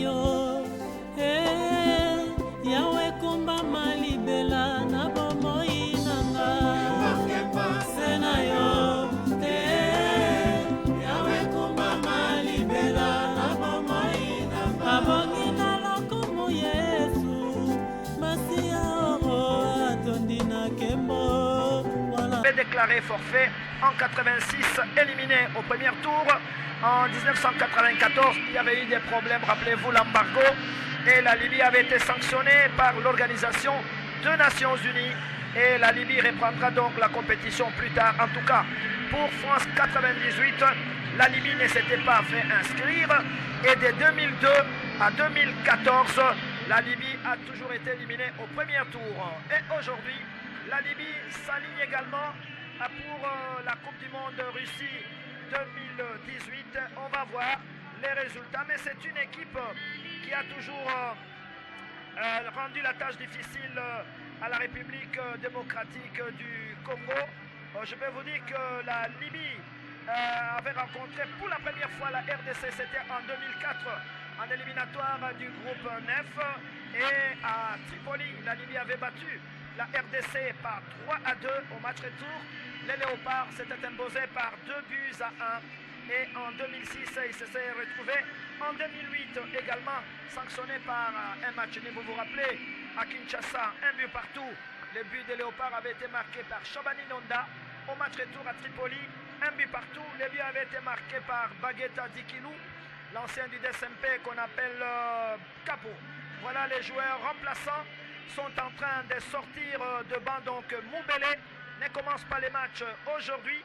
yo yawe komba malibela na bomoi nanga sena yo yawe komba malibela na bomoi nanga abongi na lokomo Yesu masia atondi na kembo voilà. Déclaré forfait en 86, éliminé au premier tour. En 1994, il y avait eu des problèmes, rappelez-vous l'embargo, et la Libye avait été sanctionnée par l'Organisation des Nations Unies, et la Libye reprendra donc la compétition plus tard. En tout cas, pour France 98, la Libye ne s'était pas fait inscrire, et de 2002 à 2014, la Libye a toujours été éliminée au premier tour. Et aujourd'hui, la Libye s'aligne également pour la Coupe du Monde Russie 2018. On va voir les résultats, mais c'est une équipe qui a toujours rendu la tâche difficile à la République démocratique du Congo. Je peux vous dire que la Libye avait rencontré pour la première fois la RDC, c'était en 2004, en éliminatoire du groupe 9, et à Tripoli, la Libye avait battu la RDC par 3-2 au match retour. Les Léopards s'étaient imposés par 2-1. Et en 2006, ils se sont retrouvés. En 2008 également, sanctionnés par un match nul. Vous vous rappelez, à Kinshasa, un but partout. Le but des Léopards avait été marqué par Chobani Nonda. Au match retour à Tripoli, un but partout. Le but avait été marqué par Baguetta Dikilou, l'ancien du DSMP qu'on appelle Capo. Voilà, les joueurs remplaçants sont en train de sortir de banc. Donc Moubele ne commence pas les matchs aujourd'hui.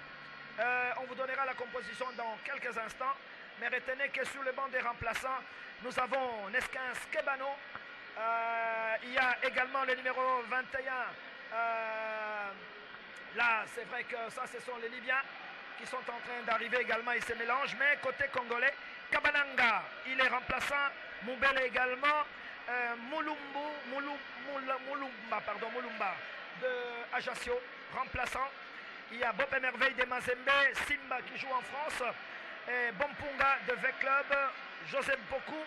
On vous donnera la composition dans quelques instants. Mais retenez que sur le banc des remplaçants, nous avons Neskin Skebano. Il y a également le numéro 21. Là, c'est vrai que ça, ce sont les Libyens qui sont en train d'arriver également. Ils se mélangent. Mais côté congolais, Kabananga, il est remplaçant. Moubele également. Moulumba de Ajaccio, remplaçant. Il y a Bob Merveille de Mazembe, Simba qui joue en France, et Bompunga de V-Club, Joseph Boku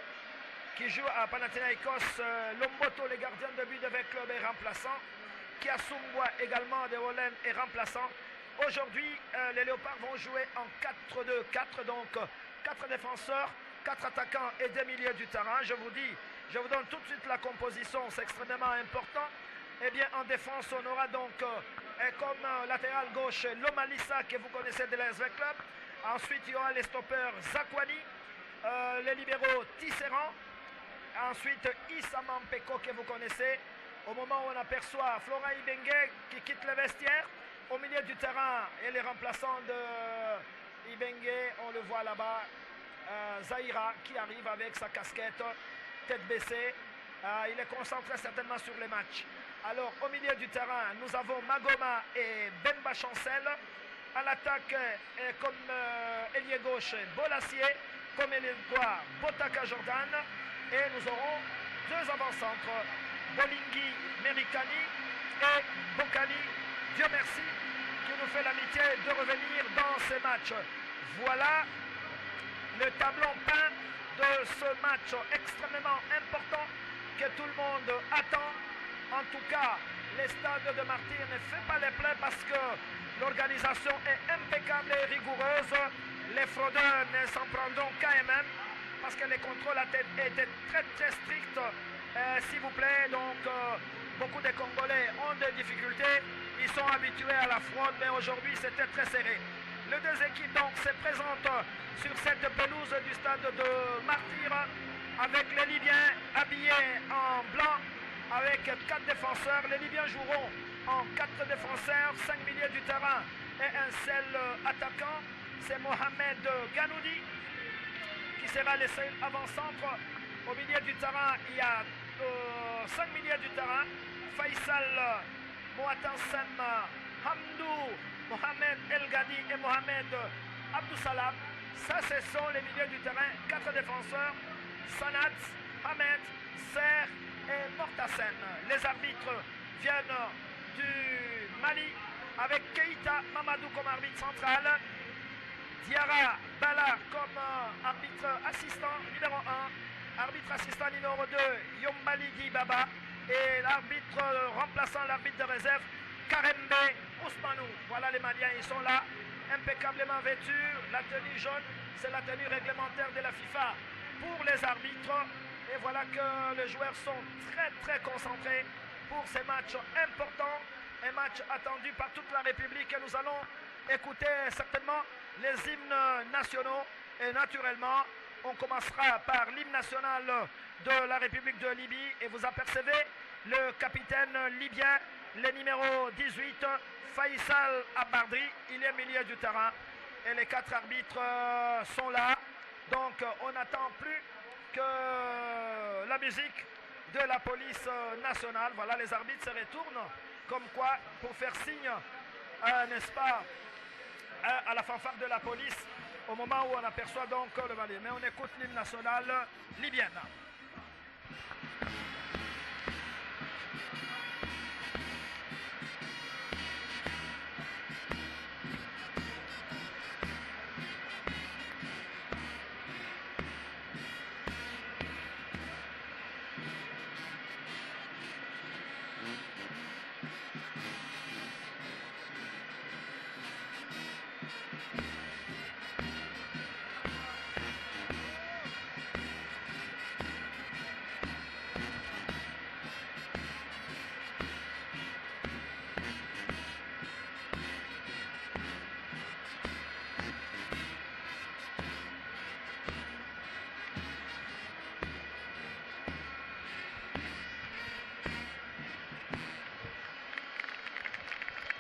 qui joue à Panathinaikos, Lomboto, le gardien de but de V-Club, est remplaçant. Kiasumbwa également de Holland est remplaçant. Aujourd'hui, les Léopards vont jouer en 4-2-4, donc 4 défenseurs, 4 attaquants et 2 milieux du terrain. Je vous donne tout de suite la composition, c'est extrêmement important. Eh bien, en défense, on aura donc comme latéral gauche Lomalissa que vous connaissez de l'ASV Club. Ensuite, il y aura les stoppeurs Zakwani, les libéraux Tisserand. Ensuite, Issa Mampeko que vous connaissez. Au moment où on aperçoit Flora Ibenge qui quitte le vestiaire. Au milieu du terrain, et les remplaçants de Ibenge, on le voit là-bas. Zahira qui arrive avec sa casquette, tête baissée. Il est concentré certainement sur les matchs. Alors, au milieu du terrain, nous avons Magoma et Bemba Chancel. À l'attaque, comme ailier gauche, Bolassier. Comme ailier droit, Botaka Jordan. Et nous aurons 2 avant-centres, Bolingui Merikani et Bokali, Dieu merci, qui nous fait l'amitié de revenir dans ces matchs. Voilà le tableau peint de ce match extrêmement important que tout le monde attend. En tout cas, le stade de Martyrs ne fait pas les plaies parce que l'organisation est impeccable et rigoureuse. Les fraudeurs ne s'en prendront qu'à eux-mêmes parce que les contrôles étaient très très stricts. S'il vous plaît, donc beaucoup de Congolais ont des difficultés. Ils sont habitués à la fraude, mais aujourd'hui c'était très serré. Les 2 équipes donc se présentent sur cette pelouse du stade de Martyrs avec les Libyens habillés en blanc avec 4 défenseurs. Les Libyens joueront en 4 défenseurs, 5 milieux du terrain et un seul attaquant. C'est Mohamed Ganoudi qui sera le seul avant-centre. Au milieu du terrain, il y a 5 milieux du terrain. Faisal Moatansem, Hamdou, Mohamed El Ghani et Mohamed Abdou Salam. Ça, ce sont les milieux du terrain. 4 défenseurs. Sanat, Ahmed, Serre et Mortasen. Les arbitres viennent du Mali avec Keïta Mamadou comme arbitre central. Diarra Bala comme arbitre assistant numéro 1. arbitre assistant numéro 2, Yombaligi Baba. Et l'arbitre remplaçant l'arbitre de réserve, Karembe Ousmanou. Voilà les Maliens, ils sont là, impeccablement vêtus. La tenue jaune, c'est la tenue réglementaire de la FIFA pour les arbitres. Et voilà que les joueurs sont très concentrés pour ces matchs importants. Un match attendu par toute la République. Et nous allons écouter certainement les hymnes nationaux. Et naturellement, on commencera par l'hymne national de la République de Libye. Et vous apercevez le capitaine libyen, le numéro 18, Faisal Abardri. Il est milieu du terrain. Et les 4 arbitres sont là. Donc on n'attend plus que la musique de la police nationale. Voilà, les arbitres se retournent comme quoi pour faire signe, n'est-ce pas, à la fanfare de la police au moment où on aperçoit donc le Mali. Mais on écoute l'hymne national libyenne.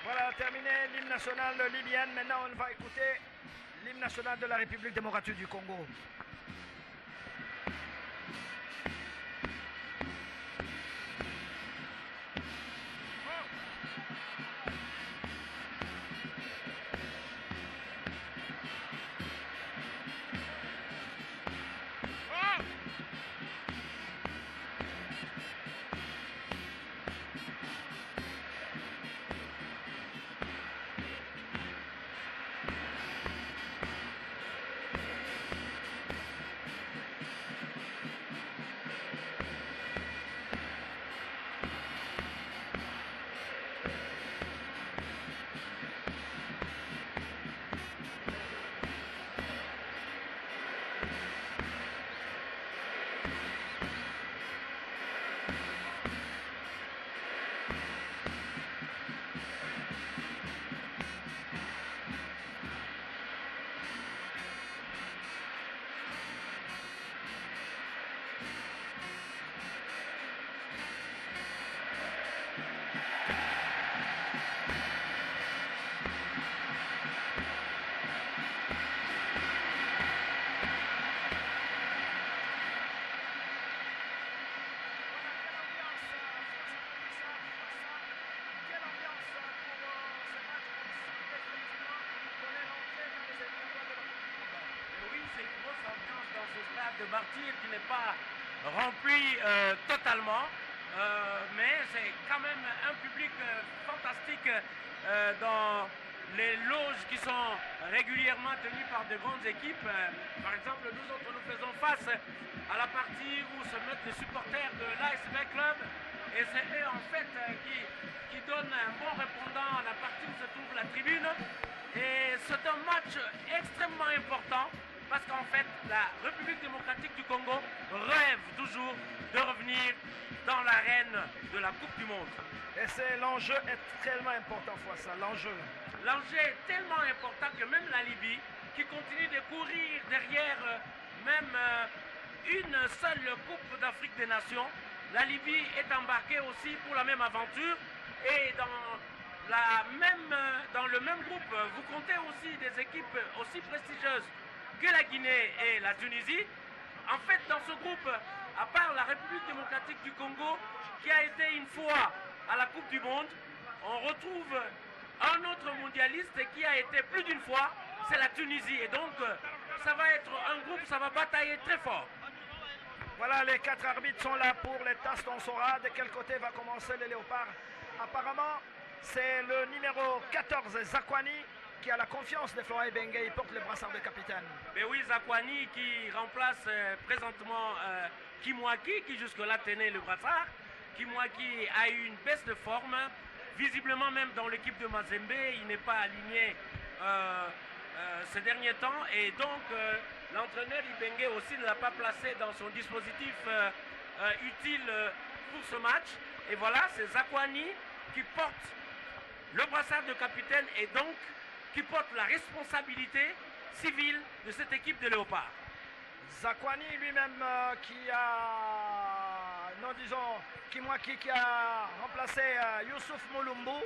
Voilà, terminé l'hymne national libyen. Maintenant, on va écouter l'hymne national de la République démocratique du Congo. De Martyr qui n'est pas rempli totalement, mais c'est quand même un public fantastique dans les loges qui sont régulièrement tenues par de grandes équipes. Par exemple, nous autres, nous faisons face à la partie où se mettent les supporters de l'ASV Club, et c'est eux en fait qui donnent un bon répondant à la partie où se trouve la tribune. Et c'est un match extrêmement important, parce qu'en fait, la République démocratique du Congo rêve toujours de revenir dans l'arène de la Coupe du Monde. Et l'enjeu est tellement important, ça, l'enjeu. L'enjeu est tellement important que même la Libye, qui continue de courir derrière même une seule Coupe d'Afrique des Nations, la Libye est embarquée aussi pour la même aventure. Et dans le même groupe, vous comptez aussi des équipes aussi prestigieuses que la Guinée et la Tunisie. En fait, dans ce groupe, à part la République démocratique du Congo, qui a été une fois à la Coupe du Monde, on retrouve un autre mondialiste qui a été plus d'une fois, c'est la Tunisie. Et donc, ça va être un groupe, ça va batailler très fort. Voilà, les 4 arbitres sont là pour les tasses. On saura de quel côté va commencer le léopard. Apparemment, c'est le numéro 14, Zakwani, qui a la confiance de Florent Ibenge. Il porte le brassard de capitaine. Mais oui, Zakwani qui remplace présentement Kimwaki qui jusque-là tenait le brassard. Kimwaki a eu une baisse de forme. Visiblement même dans l'équipe de Mazembe, il n'est pas aligné ces derniers temps. Et donc l'entraîneur Ibenge aussi ne l'a pas placé dans son dispositif utile pour ce match. Et voilà, c'est Zakwani qui porte le brassard de capitaine et donc qui porte la responsabilité civile de cette équipe de Léopard. Zakwani lui-même qui a, non disons, Kimwaki qui a remplacé Youssouf Moulumbu,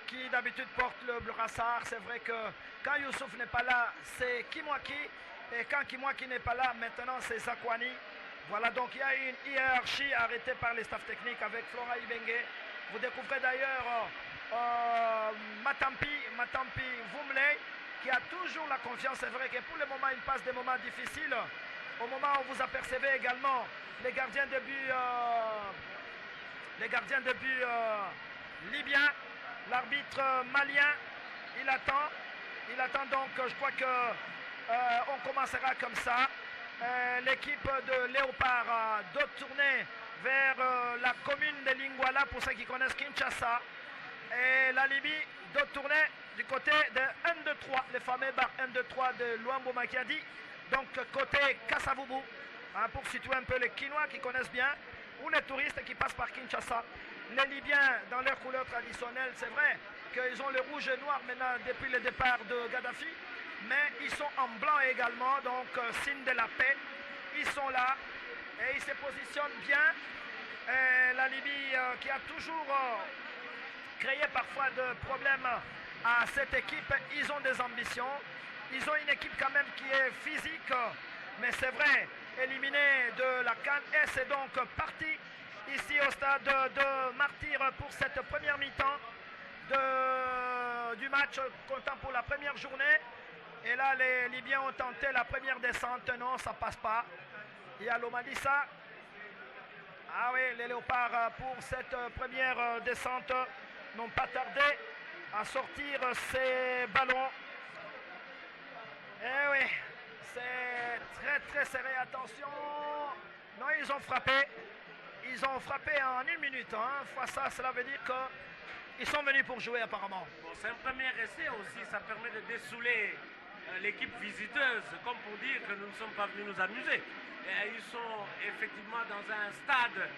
qui d'habitude porte le brassard. C'est vrai que quand Youssouf n'est pas là, c'est Kimwaki, et quand Kimwaki n'est pas là, maintenant c'est Zakwani. Voilà, donc il y a une hiérarchie arrêtée par les staffs techniques avec Flora Ibenge. Vous découvrez d'ailleurs Matampi Vumley, qui a toujours la confiance. C'est vrai que pour le moment, il passe des moments difficiles. Au moment où vous apercevez également les gardiens de but, libyens, l'arbitre malien, il attend donc, je crois que on commencera comme ça. L'équipe de Léopard doit tourner vers la commune de Lingwala pour ceux qui connaissent Kinshasa. Et la Libye doit tourner du côté de 1-2-3, le fameux bar 1-2-3 de Luambo Makiadi. Donc côté Kasavubu, hein, pour situer un peu les Kinois qui connaissent bien, ou les touristes qui passent par Kinshasa. Les Libyens, dans leur couleur traditionnelle, c'est vrai qu'ils ont le rouge et noir maintenant depuis le départ de Gaddafi, mais ils sont en blanc également, donc signe de la paix. Ils sont là et ils se positionnent bien. Et la Libye qui a toujours créé parfois de problèmes à cette équipe, ils ont des ambitions. Ils ont une équipe quand même qui est physique, mais c'est vrai, éliminée de la CAN. Et c'est donc parti ici au stade de Martyr pour cette première mi-temps du match comptant pour la première journée. Et là, les Libyens ont tenté la première descente. Non, ça passe pas. Il y a l'Omadissa. Ah oui, les Léopards pour cette première descente n'ont pas tardé à sortir ces ballons. Eh oui, c'est très très serré, attention. Non, ils ont frappé. Ils ont frappé en 1 minute. Hein. Fois ça, cela veut dire qu'ils sont venus pour jouer apparemment. Bon, c'est un premier essai aussi, ça permet de dessouler l'équipe visiteuse, comme pour dire que nous ne sommes pas venus nous amuser. Et ils sont effectivement dans un stade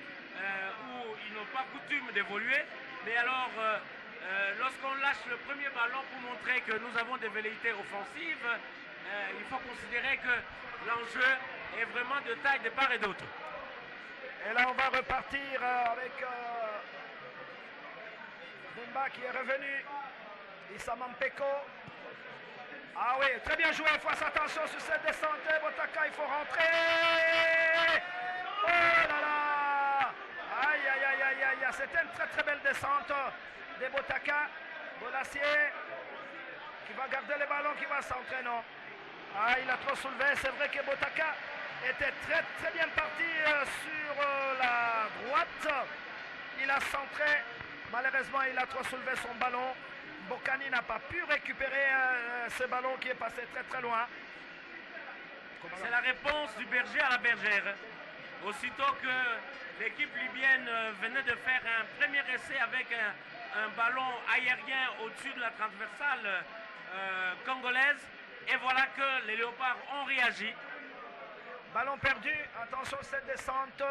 où ils n'ont pas coutume d'évoluer. Mais alors, lorsqu'on lâche le premier ballon pour montrer que nous avons des velléités offensives, il faut considérer que l'enjeu est vraiment de taille de part et d'autre. Et là, on va repartir avec Bumba qui est revenu. Issa Mampeko. Ah oui, très bien joué. Face attention sur cette descente. Botaka, il faut rentrer. Oh là là. Aïe, aïe, aïe, aïe, aïe. C'était une très très belle descente de Botaka. Bonassier qui va garder le ballon, qui va centrer, non. Ah, il a trop soulevé. C'est vrai que Botaka était très très bien parti sur la droite. Il a centré. Malheureusement, il a trop soulevé son ballon. Bokani n'a pas pu récupérer ce ballon qui est passé très très loin. C'est la réponse du berger à la bergère. Aussitôt que l'équipe libyenne venait de faire un premier essai avec un ballon aérien au-dessus de la transversale congolaise. Et voilà que les Léopards ont réagi. Ballon perdu. Attention cette descente.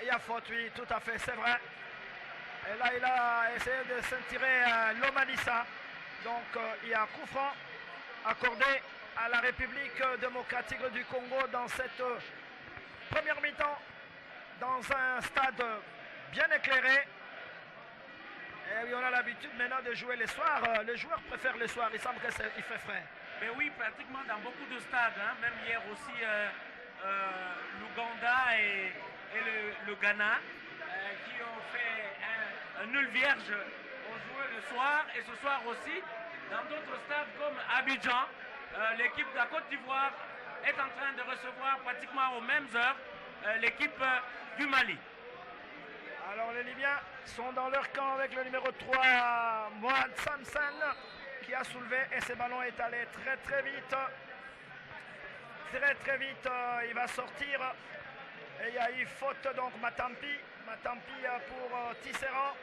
Il y a faute, oui, tout à fait, c'est vrai. Et là, il a essayé de s'intirer l'Omanissa. Donc, il y a un coup franc accordé à la République démocratique du Congo dans cette première mi-temps, dans un stade bien éclairé. Et oui, on a l'habitude maintenant de jouer les soirs. Les joueurs préfèrent les soirs, il semble qu'il fait frais. Mais oui, pratiquement dans beaucoup de stades. Hein. Même hier aussi, l'Ouganda et le Ghana, qui ont fait un nul vierge, ont joué le soir. Et ce soir aussi, dans d'autres stades comme Abidjan, l'équipe de la Côte d'Ivoire est en train de recevoir pratiquement aux mêmes heures l'équipe du Mali. Alors les Libyens sont dans leur camp avec le numéro 3, Mohamed Samsen, qui a soulevé et ce ballon est allé très très vite. très vite, il va sortir. Et il y a eu faute, donc Matampi pour Tisserand.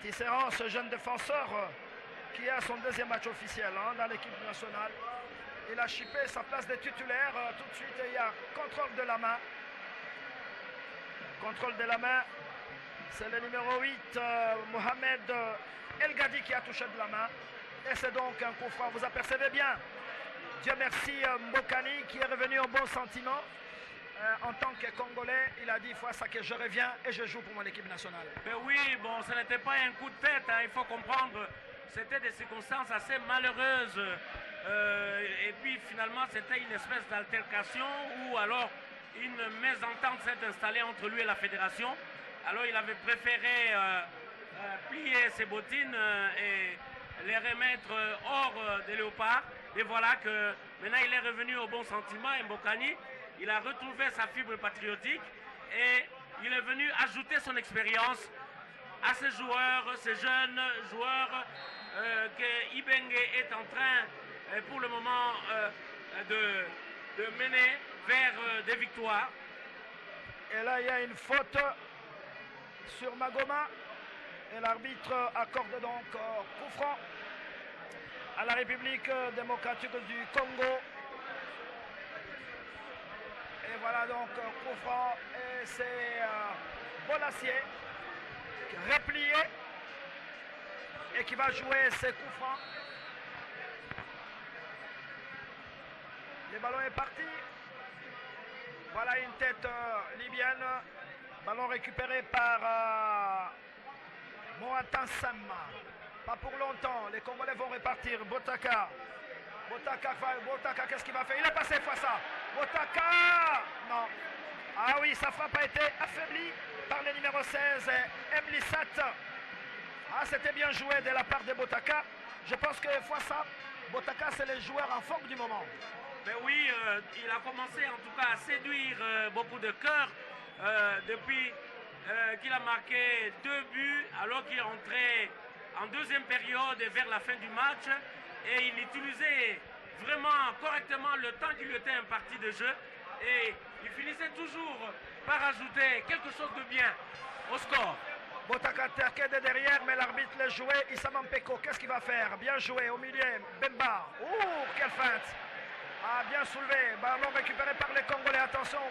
Tisserand, ce jeune défenseur qui a son deuxième match officiel dans l'équipe nationale. Il a chippé sa place de titulaire. Tout de suite, il y a contrôle de la main. Contrôle de la main. C'est le numéro 8, Mohamed El Gadi, qui a touché de la main. Et c'est donc un coup franc. Vous apercevez bien. Dieu merci, Mbokani, qui est revenu au bon sentiment. En tant que Congolais, il a dit fois ça que je reviens et je joue pour mon équipe nationale. Mais oui, bon, ce n'était pas un coup de tête, il faut comprendre. C'était des circonstances assez malheureuses. Et puis finalement, c'était une espèce d'altercation ou alors une mésentente s'est installée entre lui et la fédération. Alors il avait préféré plier ses bottines et les remettre hors des léopards. Et voilà que maintenant il est revenu au bon sentiment. Et Mbokani, il a retrouvé sa fibre patriotique et il est venu ajouter son expérience à ces joueurs, ces jeunes joueurs que Ibenge est en train pour le moment de mener vers des victoires. Et là il y a une faute sur Magoma et l'arbitre accorde donc coup franc à la République démocratique du Congo. Et voilà donc coup franc et c'est Bolassier replié et qui va jouer ses coups francs. Le ballon est parti. Voilà une tête libyenne. Ballon récupéré par Moatan Samma. Pas pour longtemps. Les Congolais vont repartir. Botaka, qu'est-ce qu'il va faire? Il est passé fois ça. Botaka, non. Ah oui, sa frappe a été affaiblie par le numéro 16, Emlissat. Ah, c'était bien joué de la part de Botaka. Je pense que fois ça, Botaka, c'est le joueur en forme du moment. Mais oui, il a commencé en tout cas à séduire beaucoup de cœurs depuis qu'il a marqué 2 buts alors qu'il est entré en deuxième période et vers la fin du match. Et il utilisait vraiment correctement le temps qui lui était imparti de jeu. Et il finissait toujours par ajouter quelque chose de bien au score. Botaka terqué de derrière, mais l'arbitre l'a joué. Issa Mampeko, qu'est-ce qu'il va faire? Bien joué au milieu. Bemba. Ouh, quelle feinte! Ah, bien soulevé. Ballon récupéré par les Congolais. Attention.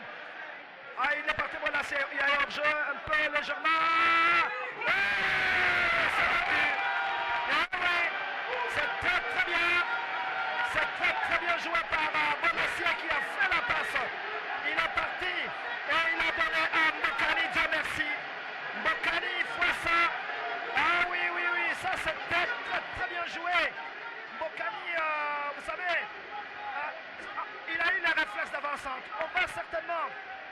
Ah, il est parti. Voilà, il y a un jeu un peu légèrement. C'est très bien. C'est très bien joué par Bonassier qui a fait la passe. Il est parti et il a donné à Mbokani. Dieu merci. Mbokani, fois ça. Ah oui, ça c'est très bien joué. Mbokani, vous savez, il a eu le réflexe d'avancante. On va certainement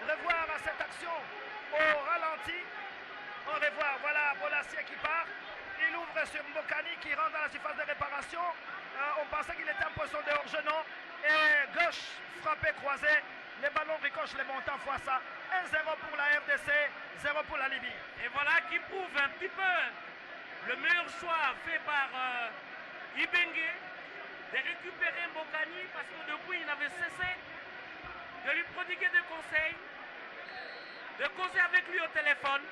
revoir cette action au ralenti. On revoit, voilà, Bolassier qui part. Il ouvre sur Mbokani qui rentre dans la surface de réparation. On pensait qu'il était en position de hors-jeu, non. Et gauche, frappé, croisé. Les ballons ricochent les montants fois ça. 1-0 pour la RDC, 0 pour la Libye. Et voilà qui prouve un petit peu le meilleur choix fait par Ibenge de récupérer Mbokani parce que depuis il n'avait cessé de lui prodiguer des conseils, de causer avec lui au téléphone.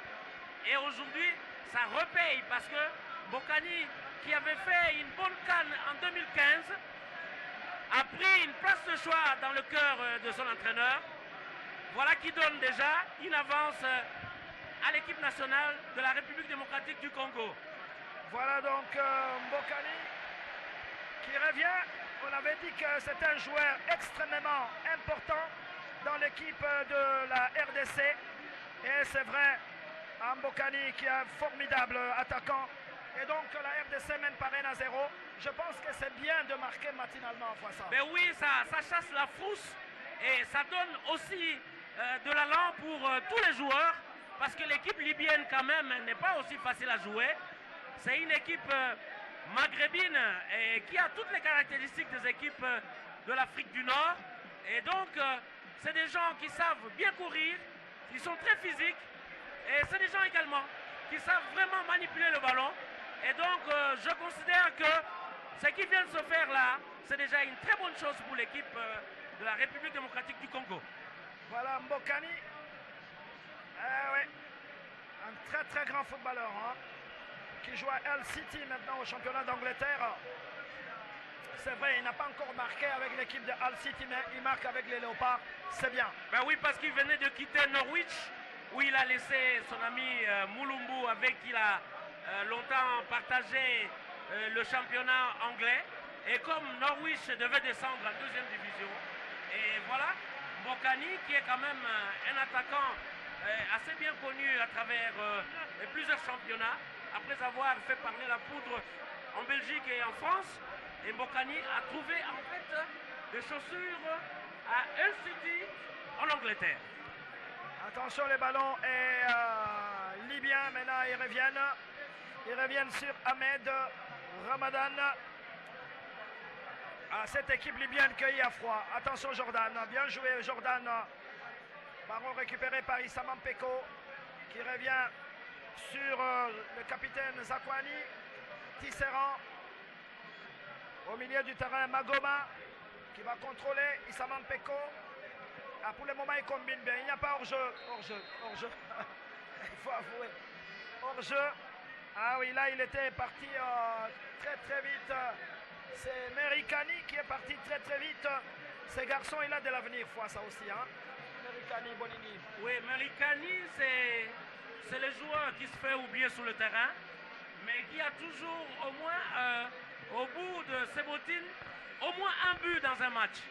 Et aujourd'hui, ça repaye parce que Mbokani, qui avait fait une bonne canne en 2015, a pris une place de choix dans le cœur de son entraîneur. Voilà qui donne déjà une avance à l'équipe nationale de la République démocratique du Congo. Voilà donc Mbokani qui revient. On avait dit que c'était un joueur extrêmement important dans l'équipe de la RDC. Et c'est vrai, Mbokani qui est un formidable attaquant. Et donc la RDC mène par 1-0. Je pense que c'est bien de marquer matinalement fois ça. Mais oui, ça chasse la frousse et ça donne aussi de l'allant pour tous les joueurs. Parce que l'équipe libyenne quand même n'est pas aussi facile à jouer. C'est une équipe maghrébine et qui a toutes les caractéristiques des équipes de l'Afrique du Nord. Et donc c'est des gens qui savent bien courir, qui sont très physiques. Et c'est des gens également qui savent vraiment manipuler le ballon. Et donc je considère que ce qui vient de se faire là, c'est déjà une très bonne chose pour l'équipe de la République démocratique du Congo. Voilà Mbokani. Ouais. Un très très grand footballeur hein, qui joue à Hull City maintenant au championnat d'Angleterre. C'est vrai, il n'a pas encore marqué avec l'équipe de Hull City, mais il marque avec les Léopards. C'est bien. Ben oui, parce qu'il venait de quitter Norwich, où il a laissé son ami Mulumbu, avec qui il a longtemps partagé le championnat anglais. Et comme Norwich devait descendre en deuxième division, et voilà, Mbokani, qui est quand même un attaquant assez bien connu à travers plusieurs championnats, après avoir fait parler la poudre en Belgique et en France, et Mbokani a trouvé en fait des chaussures à Hull City en Angleterre. Attention, les ballons et libyens, maintenant ils reviennent. Ils reviennent sur Ahmed Ramadan. Cette équipe libyenne cueillie à froid. Attention Jordan, bien joué Jordan. Ballon récupéré par Issa Mampeko qui revient sur le capitaine Zakwani. Tisserand. Au milieu du terrain, Magoma qui va contrôler Issa Mampeko. Pour le moment, il combine bien. Il n'y a pas hors-jeu. Hors-jeu. Il faut avouer. Hors-jeu. Ah oui, là, il était parti très très vite. C'est Merikani qui est parti très très vite. Ce garçon, il a de l'avenir, fois ça aussi. Hein. Merikani, Bonini. Oui, Merikani, c'est le joueur qui se fait oublier sur le terrain, mais qui a toujours au moins, au bout de ses bottines, au moins un but dans un match.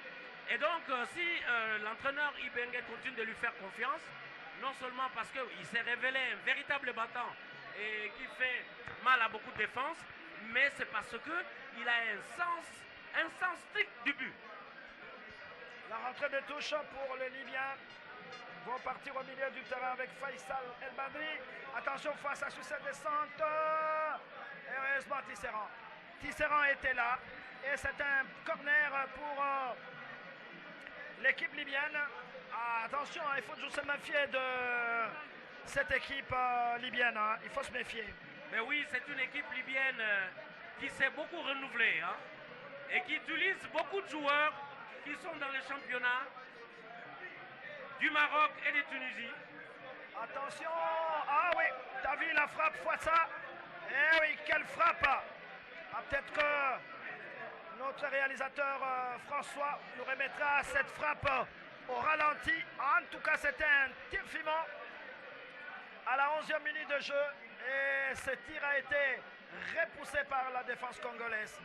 Et donc, si l'entraîneur Ibenge continue de lui faire confiance, non seulement parce qu'il s'est révélé un véritable battant et qui fait mal à beaucoup de défense, mais c'est parce qu'il a un sens strict du but. La rentrée de touche pour les Libyens. Vont partir au milieu du terrain avec Faisal El Badri. Attention face à cette descente. Et heureusement Tisserand. Tisserand était là. Et c'est un corner pour l'équipe libyenne. Attention, il faut toujours se méfier de cette équipe libyenne. Hein. Il faut se méfier. Mais oui, c'est une équipe libyenne qui s'est beaucoup renouvelée. Hein, et qui utilise beaucoup de joueurs qui sont dans les championnats du Maroc et de Tunisie. Attention. Ah oui, t'as vu la frappe Fouassa. Eh oui, quelle frappe. Peut-être que notre réalisateur François nous remettra cette frappe au ralenti. En tout cas, c'était un tir filmant à la 11e minute de jeu. Et ce tir a été repoussé par la défense congolaise.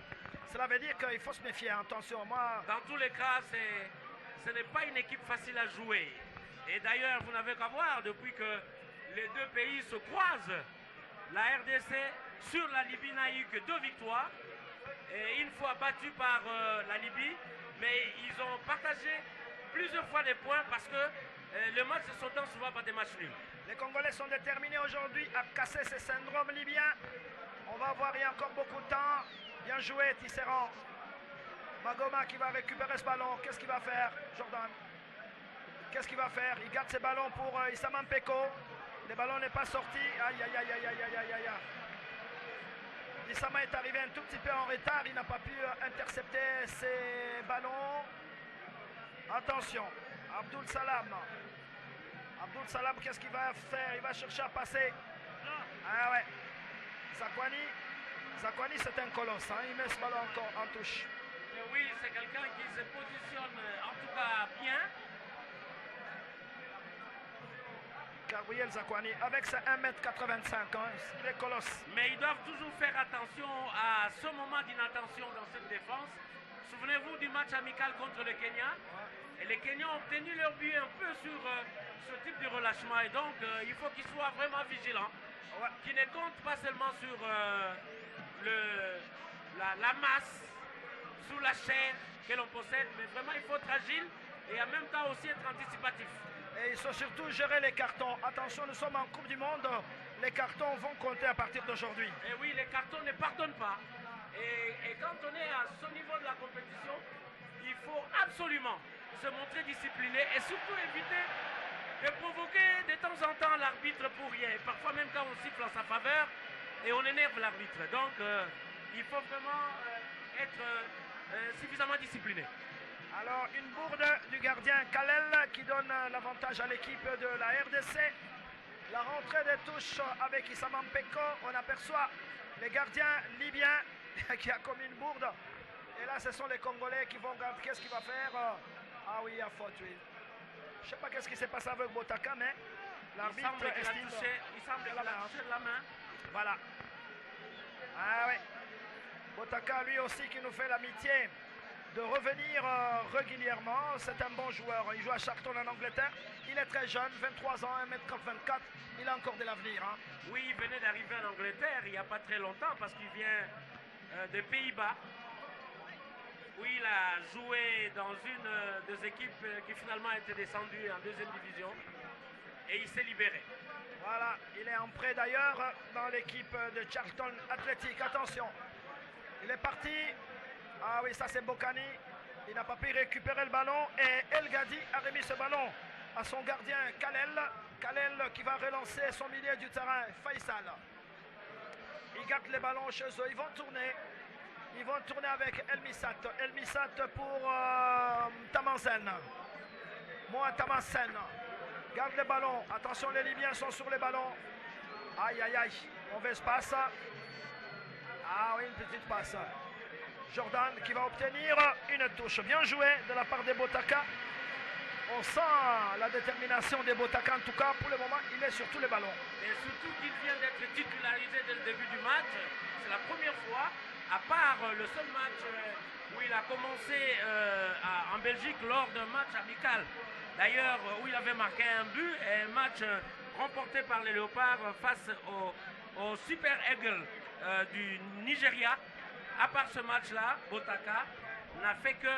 Cela veut dire qu'il faut se méfier. Attention, moi... Dans tous les cas, ce n'est pas une équipe facile à jouer. Et d'ailleurs, vous n'avez qu'à voir, depuis que les deux pays se croisent, la RDC sur la Libye n'a eu que 2 victoires. Et une fois battu par la Libye, mais ils ont partagé plusieurs fois des points parce que le match se sortant souvent par des matchs nuls. Les Congolais sont déterminés aujourd'hui à casser ce syndrome libyen. On va voir, il y a encore beaucoup de temps. Bien joué, Tisserand. Magoma qui va récupérer ce ballon. Qu'est-ce qu'il va faire, Jordan? Qu'est-ce qu'il va faire? Il garde ses ballons pour Issa Mampeko. Le ballon n'est pas sorti. Aïe, aïe, aïe, aïe, aïe, aïe, aïe, aïe. Issama est arrivé un tout petit peu en retard. Il n'a pas pu intercepter ses ballons. Attention, Abdul Salam. Abdul Salam, qu'est-ce qu'il va faire? Il va chercher à passer. Ah ouais. Zakwani, c'est un colosse. Hein. Il met ce ballon encore en touche. Et oui, c'est quelqu'un qui se positionne en tout cas bien. Gabriel Zakwani, avec ses 1m85, hein, il est colosse. Mais ils doivent toujours faire attention à ce moment d'inattention dans cette défense. Souvenez-vous du match amical contre le Kenya. Et les Kenyans ont obtenu leur but un peu sur ce type de relâchement. Et donc, il faut qu'ils soient vraiment vigilants. Ouais. Qu'ils ne comptent pas seulement sur la masse, sur la chair que l'on possède, mais vraiment, il faut être agile et en même temps aussi être anticipatif. Et il faut surtout gérer les cartons. Attention, nous sommes en Coupe du Monde. Les cartons vont compter à partir d'aujourd'hui. Et oui, les cartons ne pardonnent pas. Et quand on est à ce niveau de la compétition, il faut absolument se montrer discipliné et surtout éviter de provoquer de temps en temps l'arbitre pour rien. Et parfois même quand on siffle en sa faveur et on énerve l'arbitre. Donc il faut vraiment être suffisamment discipliné. Alors, une bourde du gardien Kalel qui donne l'avantage à l'équipe de la RDC. La rentrée des touches avec Issam Peko. On aperçoit les gardiens libyens qui a commis une bourde. Et là, ce sont les Congolais qui vont regarder qu'est-ce qu'il va faire. Ah oui, il y a faute, oui. Je ne sais pas qu'est-ce qui s'est passé avec Botaka, mais l'arbitre estime... Il semble qu'il a touché la main. Voilà. Ah oui. Botaka, lui aussi, qui nous fait l'amitié de revenir régulièrement. C'est un bon joueur. Il joue à Charlton en Angleterre. Il est très jeune, 23 ans, 1m24. Il a encore de l'avenir. Hein. Oui, il venait d'arriver en Angleterre il n'y a pas très longtemps parce qu'il vient des Pays-Bas, où il a joué dans une des équipes qui finalement a été descendue en deuxième division et il s'est libéré. Voilà, il est en prêt d'ailleurs dans l'équipe de Charlton Athletic. Attention, il est parti. Ah oui, ça c'est Bokani. Il n'a pas pu récupérer le ballon et El Gadi a remis ce ballon à son gardien Kalel. Kalel qui va relancer son milieu du terrain, Faisal. Ils gardent les ballons chez eux, ils vont tourner. Ils vont tourner avec El Missat. El Missat pour Tamazen. Moi Tamazen. Garde les ballons. Attention, les Libyens sont sur les ballons. Aïe, aïe, aïe. Mauvaise passe. Ah oui, une petite passe. Jordan qui va obtenir une touche. Bien joué de la part des Botaka. On sent la détermination des Botaka. En tout cas, pour le moment, il est sur tous les ballons. Et surtout qu'il vient d'être titularisé dès le début du match. C'est la première fois, à part le seul match où il a commencé en Belgique lors d'un match amical. D'ailleurs, où il avait marqué un but et un match remporté par les Léopards face au Super Eagle du Nigeria. À part ce match-là, Botaka n'a fait que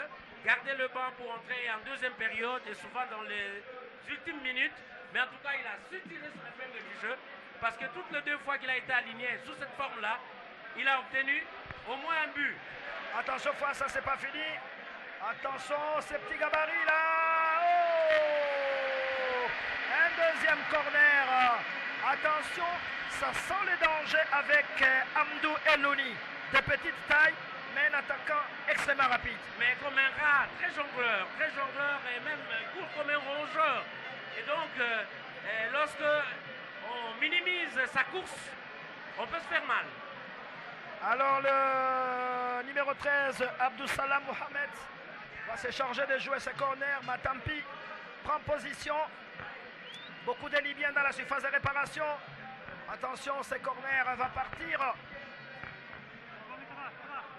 garder le banc pour entrer en deuxième période et souvent dans les ultimes minutes. Mais en tout cas, il a su tirer son épingle du jeu parce que toutes les deux fois qu'il a été aligné sous cette forme-là, il a obtenu au moins un but. Attention, ça c'est pas fini. Attention, ces petits gabarits là. Oh, un deuxième corner. Attention, ça sent le danger avec Amdou Elouni. De petite taille, mais un attaquant extrêmement rapide. Mais comme un rat, très jongleur et même court comme un rongeur. Et donc, lorsque on minimise sa course, on peut se faire mal. Alors le numéro 13, Abdou Salam Mohamed, va se charger de jouer ce corner. Matampi prend position. Beaucoup de Libyens dans la surface de réparation. Attention, ce corner va partir.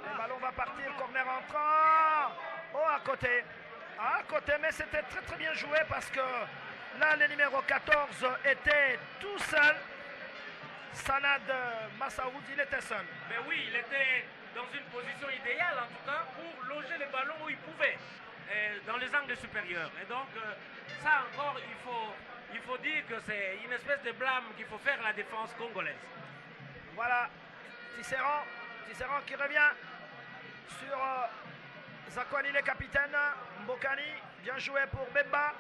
Le ballon va partir, corner entrant. Oh, à côté. À côté, mais c'était très très bien joué parce que là, le numéro 14 était tout seul. Sanad Massaoud, il était seul. Mais oui, il était dans une position idéale en tout cas pour loger les ballons où il pouvait, dans les angles supérieurs. Et donc, ça encore, il faut dire que c'est une espèce de blâme qu'il faut faire à la défense congolaise. Voilà, Tisserand qui revient sur Zakwani, le capitaine. Mbokani, bien joué pour Bemba.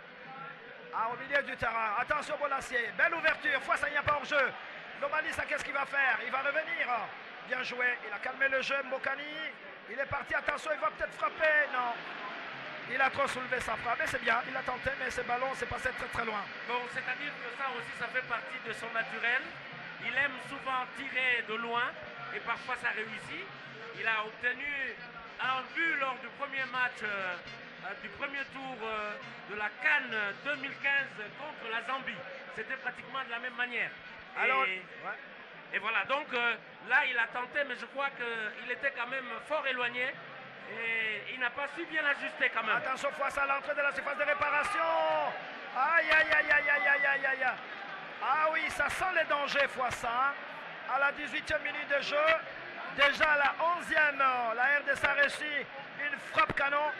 Au milieu du terrain. Attention, Bolassier. Belle ouverture. Fois, ça n'y a pas hors-jeu. Lomalisa, qu'est-ce qu'il va faire? Il va revenir. Bien joué. Il a calmé le jeu, Mbokani. Il est parti. Attention, il va peut-être frapper. Non. Il a trop soulevé sa frappe. Mais c'est bien. Il a tenté, mais ce ballon s'est passé très très loin. Bon, c'est-à-dire que ça aussi, ça fait partie de son naturel. Il aime souvent tirer de loin. Et parfois ça réussit. Il a obtenu un but lors du premier match du premier tour de la CAN 2015 contre la Zambie. C'était pratiquement de la même manière. Alors, et voilà, donc là il a tenté, mais je crois qu'il était quand même fort éloigné. Et il n'a pas su bien ajuster quand même. Attention, fois à l'entrée de la surface de réparation. Aïe, aïe, aïe, aïe, aïe, aïe, aïe, aïe. Ah oui, ça sent les dangers, fois ça. À la 18e minute de jeu, déjà à la 11e, la RDC a reçu une frappe canon.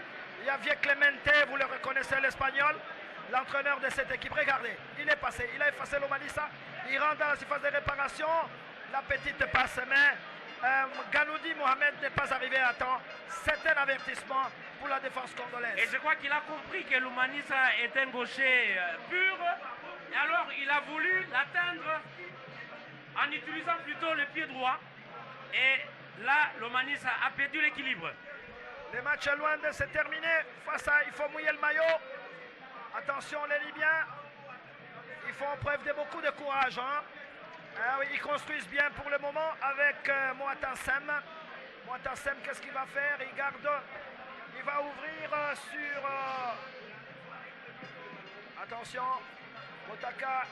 Javier Clemente, vous le reconnaissez, l'espagnol, l'entraîneur de cette équipe. Regardez, il est passé, il a effacé l'Omalissa, il rentre dans la surface de réparation, la petite passe, mais Ganoudi Mohamed n'est pas arrivé à temps. C'est un avertissement pour la défense congolaise. Et je crois qu'il a compris que l'Omanissa est un gaucher pur, et alors il a voulu l'atteindre en utilisant plutôt le pied droit. Et là, l'Omanissa a perdu l'équilibre. Le match est loin de se terminer. Face à, il faut mouiller le maillot. Attention les Libyens. Ils font preuve de beaucoup de courage. Hein. Ah oui, ils construisent bien pour le moment avec Moatassem. Moatassem, qu'est-ce qu'il va faire? Il garde. Il va ouvrir sur... Attention. Botaka.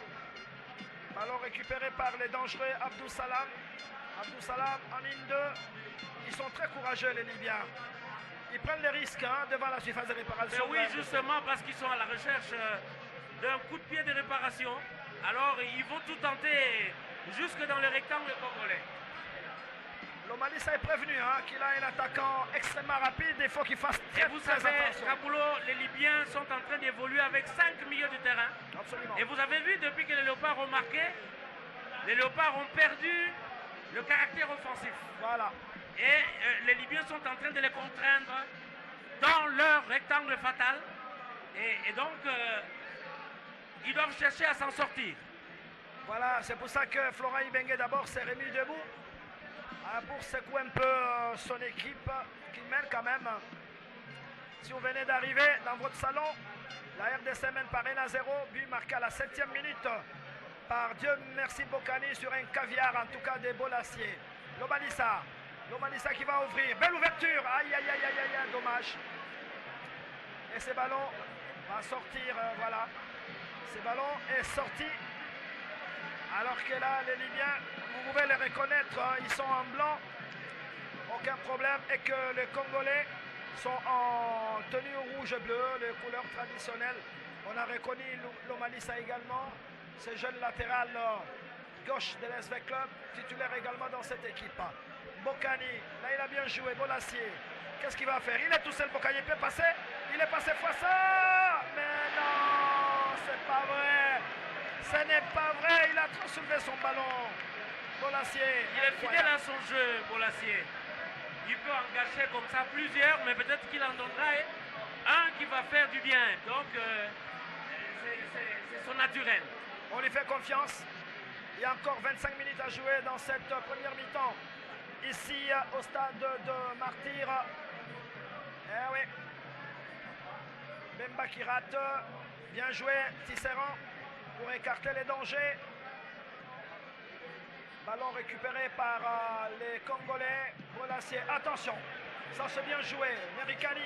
Ballon récupéré par les dangereux Abdou Salam. Abdou Salam en ligne 2. Ils sont très courageux les Libyens. Ils prennent les risques hein, devant la surface de réparation. Mais oui, justement parce qu'ils sont à la recherche d'un coup de pied de réparation. Alors ils vont tout tenter jusque dans le rectangle congolais. Lomalisa est prévenu hein, qu'il a un attaquant extrêmement rapide. Il faut qu'il fasse très, vous très savez, attention. Kaboulou, les Libyens sont en train d'évoluer avec 5 milieux du terrain. Absolument. Et vous avez vu, depuis que les Léopards ont marqué, les Léopards ont perdu le caractère offensif. Voilà. Et les Libyens sont en train de les contraindre dans leur rectangle fatal. Et donc, ils doivent chercher à s'en sortir. Voilà, c'est pour ça que Florent Ibenge d'abord s'est remis debout pour secouer un peu son équipe qui mène quand même. Si vous venez d'arriver dans votre salon, la RDC mène par 1-0, but marqué à la 7e minute par Dieu merci Bokani sur un caviar, en tout cas des Bolassiers. Lomalisa. Lomalisa qui va ouvrir. Belle ouverture. Aïe, aïe, aïe, aïe, aïe, dommage. Et ce ballon va sortir, voilà. Ce ballon est sorti. Alors que là, les Libyens, vous pouvez les reconnaître, hein, ils sont en blanc. Aucun problème. Et que les Congolais sont en tenue rouge-bleu, les couleurs traditionnelles. On a reconnu Lomalisa également. Ce jeune latéral gauche de l'SV Club, titulaire également dans cette équipe. Bokani, là il a bien joué, Bolassier. Qu'est-ce qu'il va faire? Il est tout seul, Bokani, il peut passer. Il est passé fois ça. Mais non, c'est pas vrai. Ce n'est pas vrai, il a trop soulevé son ballon. Bolassier. Il est fidèle à son jeu, Bolassier. Il peut en gâcher comme ça plusieurs, mais peut-être qu'il en donnera un qui va faire du bien. Donc, c'est son naturel. On lui fait confiance. Il y a encore 25 minutes à jouer dans cette première mi-temps. Ici au stade de Martyr. Eh oui. Bemba qui rate. Bien joué, Tisserand pour écarter les dangers. Ballon récupéré par les Congolais. Bolassier, attention. Ça c'est bien joué. Merikani,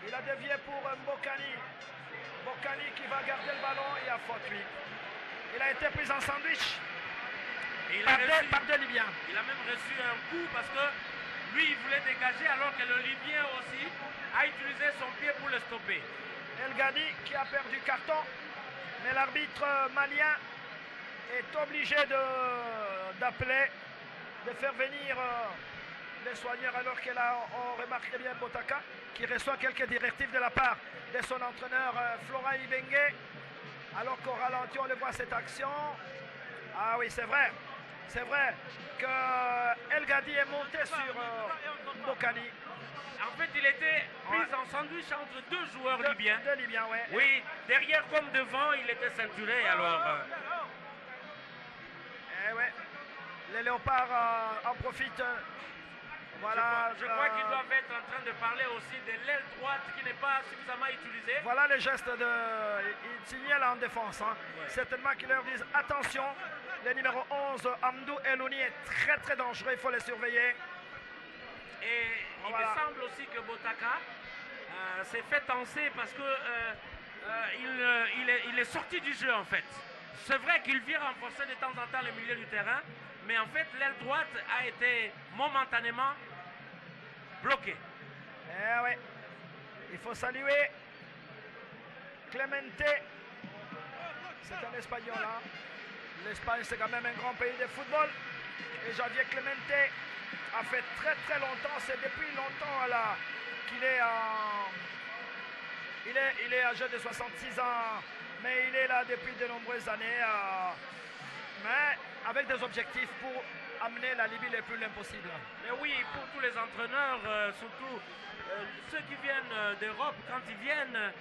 il a dévié pour Mbokani. Mbokani qui va garder le ballon. Il y a faute lui. Il a été pris en sandwich. Par deux Libyens. Il a même reçu un coup parce que lui il voulait dégager alors que le Libyen aussi a utilisé son pied pour le stopper. El Ghadi qui a perdu carton, mais l'arbitre malien est obligé d'appeler, de faire venir les soigneurs alors que là on remarque bien Botaka qui reçoit quelques directives de la part de son entraîneur Florent Ibenge. Alors qu'au ralenti on le voit cette action. Ah oui c'est vrai. C'est vrai que El Ghadi est monté sur Bokani. En fait, il était pris en sandwich entre deux joueurs libyens. Deux Libyens, ouais. Oui, derrière comme devant, il était ceinturé. Alors. Eh ouais. Les Léopards en profitent. Voilà. Je crois qu'ils doivent être en train de parler aussi de l'aile droite qui n'est pas suffisamment utilisée. Voilà les gestes de. Ils signalent en défense. Hein. Ouais. Certainement qu'ils leur disent attention. Le numéro 11, Amdou Elouni, est très très dangereux, il faut les surveiller. Et il me semble aussi que Botaka s'est fait tenser parce que il est sorti du jeu en fait. C'est vrai qu'il vient renforcer de temps en temps le milieu du terrain, mais en fait l'aile droite a été momentanément bloquée. Eh oui, il faut saluer Clemente. C'est un Espagnol hein. L'Espagne, c'est quand même un grand pays de football. Et Javier Clemente a fait très très longtemps, c'est depuis longtemps là qu'il est il est âgé de 66 ans, mais il est là depuis de nombreuses années. Mais avec des objectifs pour amener la Libye le plus loin possible. Mais oui, pour tous les entraîneurs, surtout ceux qui viennent d'Europe, quand ils viennent,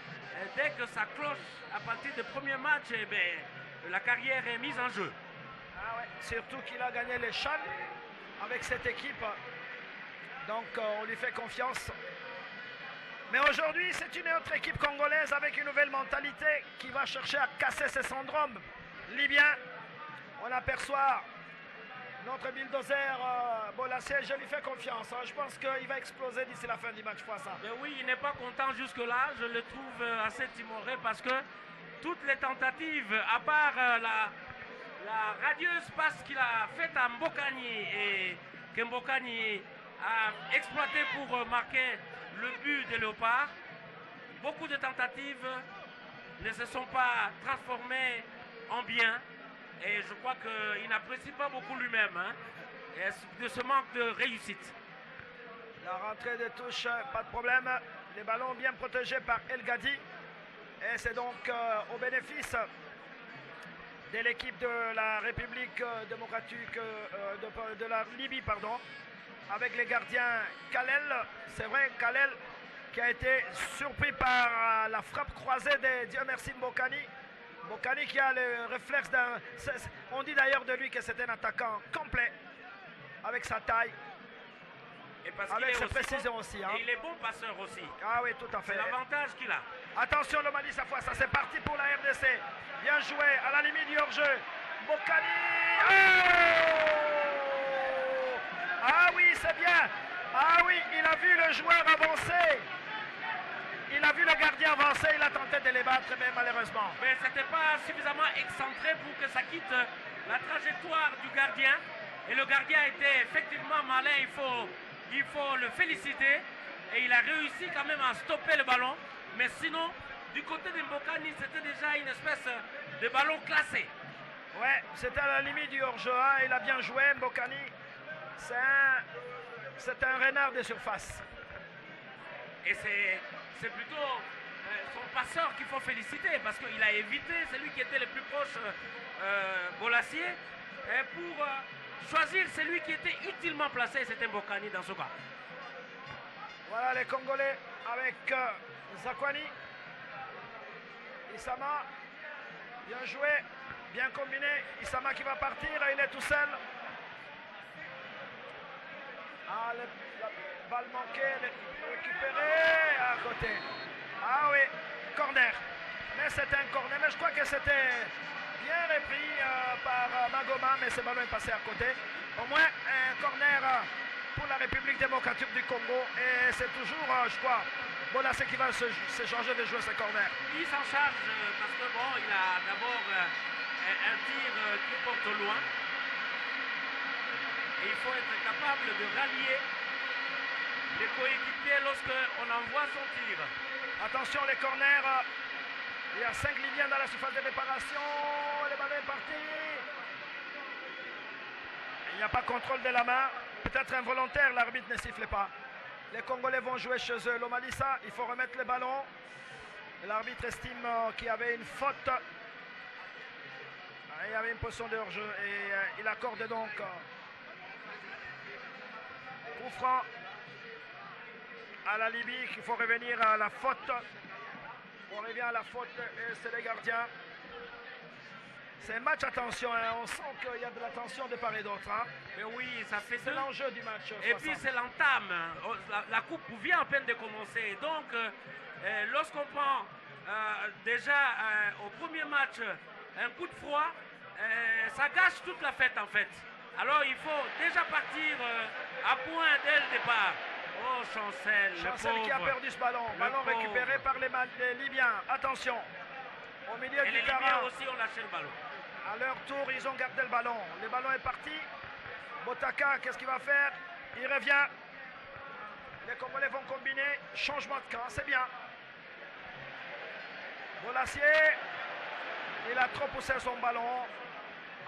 dès que ça cloche à partir du premier match, eh bien, la carrière est mise en jeu. Ah ouais. Surtout qu'il a gagné les Chan avec cette équipe. Donc on lui fait confiance. Mais aujourd'hui, c'est une autre équipe congolaise avec une nouvelle mentalité qui va chercher à casser ces syndromes libyens. On aperçoit notre bulldozer Bolasie, je lui fais confiance. Hein. Je pense qu'il va exploser d'ici la fin du match. Mais oui, il n'est pas content jusque-là. Je le trouve assez timoré parce que toutes les tentatives, à part la radieuse passe qu'il a faite à Mbokani et que Mbokani a exploité pour marquer le but des Léopards, beaucoup de tentatives ne se sont pas transformées en bien. Et je crois qu'il n'apprécie pas beaucoup lui-même de ce manque de réussite. La rentrée de touche, pas de problème. Les ballons bien protégés par El Gadi. Et c'est donc au bénéfice de l'équipe de la République démocratique de la Libye, pardon, avec les gardiens Kalel. C'est vrai, Kalel qui a été surpris par la frappe croisée de Dieu merci Mbokani. Mbokani qui a le réflexe d'un... On dit d'ailleurs de lui que c'est un attaquant complet avec sa taille. Et parce avec ses aussi précisions bon, aussi. Hein. Et il est bon passeur aussi. Ah oui, tout à fait. C'est l'avantage qu'il a. Attention le Mali cette fois, ça c'est parti pour la RDC. Bien joué, à la limite du hors-jeu. Mbokani. Oh ah oui, c'est bien. Ah oui, il a vu le joueur avancer. Il a vu le gardien avancer, il a tenté de les battre, mais malheureusement. Mais ce n'était pas suffisamment excentré pour que ça quitte la trajectoire du gardien. Et le gardien était effectivement malin, il faut le féliciter. Et il a réussi quand même à stopper le ballon. Mais sinon, du côté de Mbokani, c'était déjà une espèce de ballon classé. Ouais, c'était à la limite du hors-jeu. Hein. Il a bien joué, Mbokani. C'est un renard de surface. Et c'est plutôt son passeur qu'il faut féliciter parce qu'il a évité celui qui était le plus proche, Bolasie, pour choisir celui qui était utilement placé, c'était Mbokani dans ce cas. Voilà les Congolais avec Zakwani. Issama, bien joué, bien combiné. Issama qui va partir, il est tout seul. Ah, la balle manquée, récupérée à côté. Ah oui, corner. Mais c'est un corner. Mais je crois que c'était bien repris par Magoma, mais ce ballon est passé à côté. Au moins un corner pour la République démocratique du Congo. Et c'est toujours, je crois, Bolasie qui va se changer de jouer ce corner. Il s'en charge parce que bon, il a d'abord un tir qui porte loin. Et il faut être capable de rallier les coéquipiers lorsqu'on envoie son tir. Attention les corners. Il y a 5 Libyens dans la surface de réparation. Le ballon est parti. Il n'y a pas contrôle de la main. Peut-être involontaire, l'arbitre ne siffle pas. Les Congolais vont jouer chez eux. L'Omalissa, il faut remettre le ballon. L'arbitre estime qu'il y avait une faute. Il y avait une position de hors-jeu. Et il accorde donc coup franc à la Libye qu'il faut revenir à la faute. On revient à la faute et c'est les gardiens. C'est un match, attention, hein. On sent qu'il y a de la tension de part et d'autre. Hein. Mais oui, ça fait c'est l'enjeu du match. Et puis c'est l'entame. La coupe vient à peine de commencer. Donc, lorsqu'on prend déjà au premier match un coup de froid, ça gâche toute la fête en fait. Alors il faut déjà partir à point dès le départ. Oh Chancel, Chancel qui a perdu ce ballon. Ballon récupéré par les Libyens. Attention. Au milieu du terrain. Les Libyens aussi ont lâché le ballon. À leur tour, ils ont gardé le ballon. Le ballon est parti. Botaka, qu'est-ce qu'il va faire? Il revient. Les Congolais vont combiner. Changement de camp, c'est bien. Bolasie, il a trop poussé son ballon.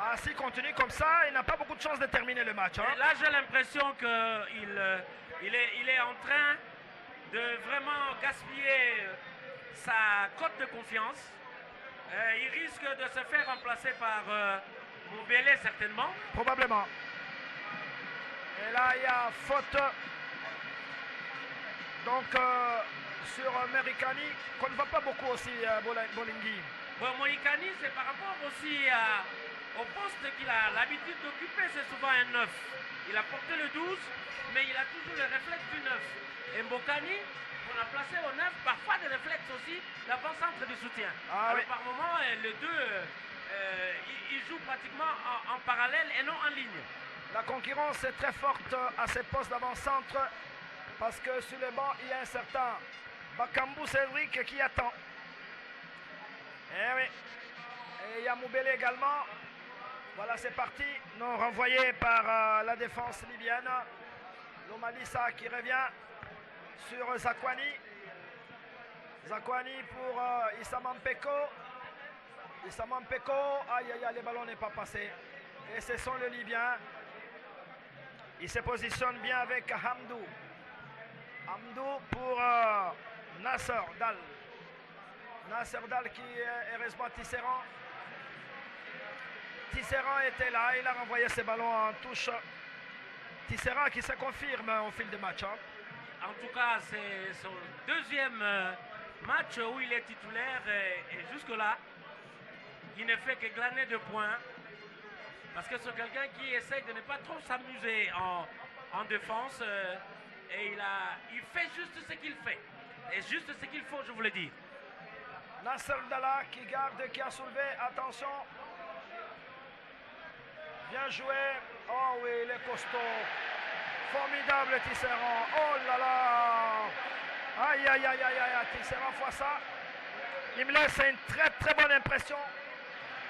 Ah, s'il continue comme ça, il n'a pas beaucoup de chance de terminer le match. Hein. Là, j'ai l'impression qu'il est en train de vraiment gaspiller sa cote de confiance. Il risque de se faire remplacer par Moubélé certainement. Probablement. Et là, il y a faute. Donc, sur Merikani, qu'on ne voit pas beaucoup aussi, Bolingui. Bon, Moïkani, c'est par rapport aussi au poste qu'il a l'habitude d'occuper, c'est souvent un 9. Il a porté le 12, mais il a toujours le réflexe du 9. Et Mbokani, qu'on a placé au 9, parfois des réflexes aussi d'avant-centre de soutien. Ah, alors oui. par moment, les deux, ils jouent pratiquement en parallèle et non en ligne. La concurrence est très forte à ces postes d'avant-centre parce que sur le banc, il y a un certain Bakambu Cédric qui attend. Eh oui. Et il y a Moubele également. Voilà, c'est parti. Non renvoyé par la défense libyenne. Lomalissa qui revient sur Zakwani. Zakwani pour Issama Mpeko. Issama Mpeko. Aïe, aïe, aïe, le ballon n'est pas passé. Et ce sont les Libyens. Il se positionne bien avec Hamdou. Hamdou pour Nasser Dal. Nasser Dal qui est heureusement Tisserand. Tisserand était là, il a renvoyé ses ballons en touche. Tisserand qui se confirme au fil du match. Hein. En tout cas, c'est son deuxième match où il est titulaire et jusque-là, il ne fait que glaner de points. Parce que c'est quelqu'un qui essaye de ne pas trop s'amuser en défense. Et il fait juste ce qu'il fait. Et juste ce qu'il faut, je vous le dis. Nasser Dalla qui garde, qui a soulevé. Attention. Bien joué. Oh oui, il est costaud. Formidable Tisserand. Oh là là. Aïe, aïe, aïe, aïe, aïe. Tisserand fois ça. Il me laisse une très très bonne impression.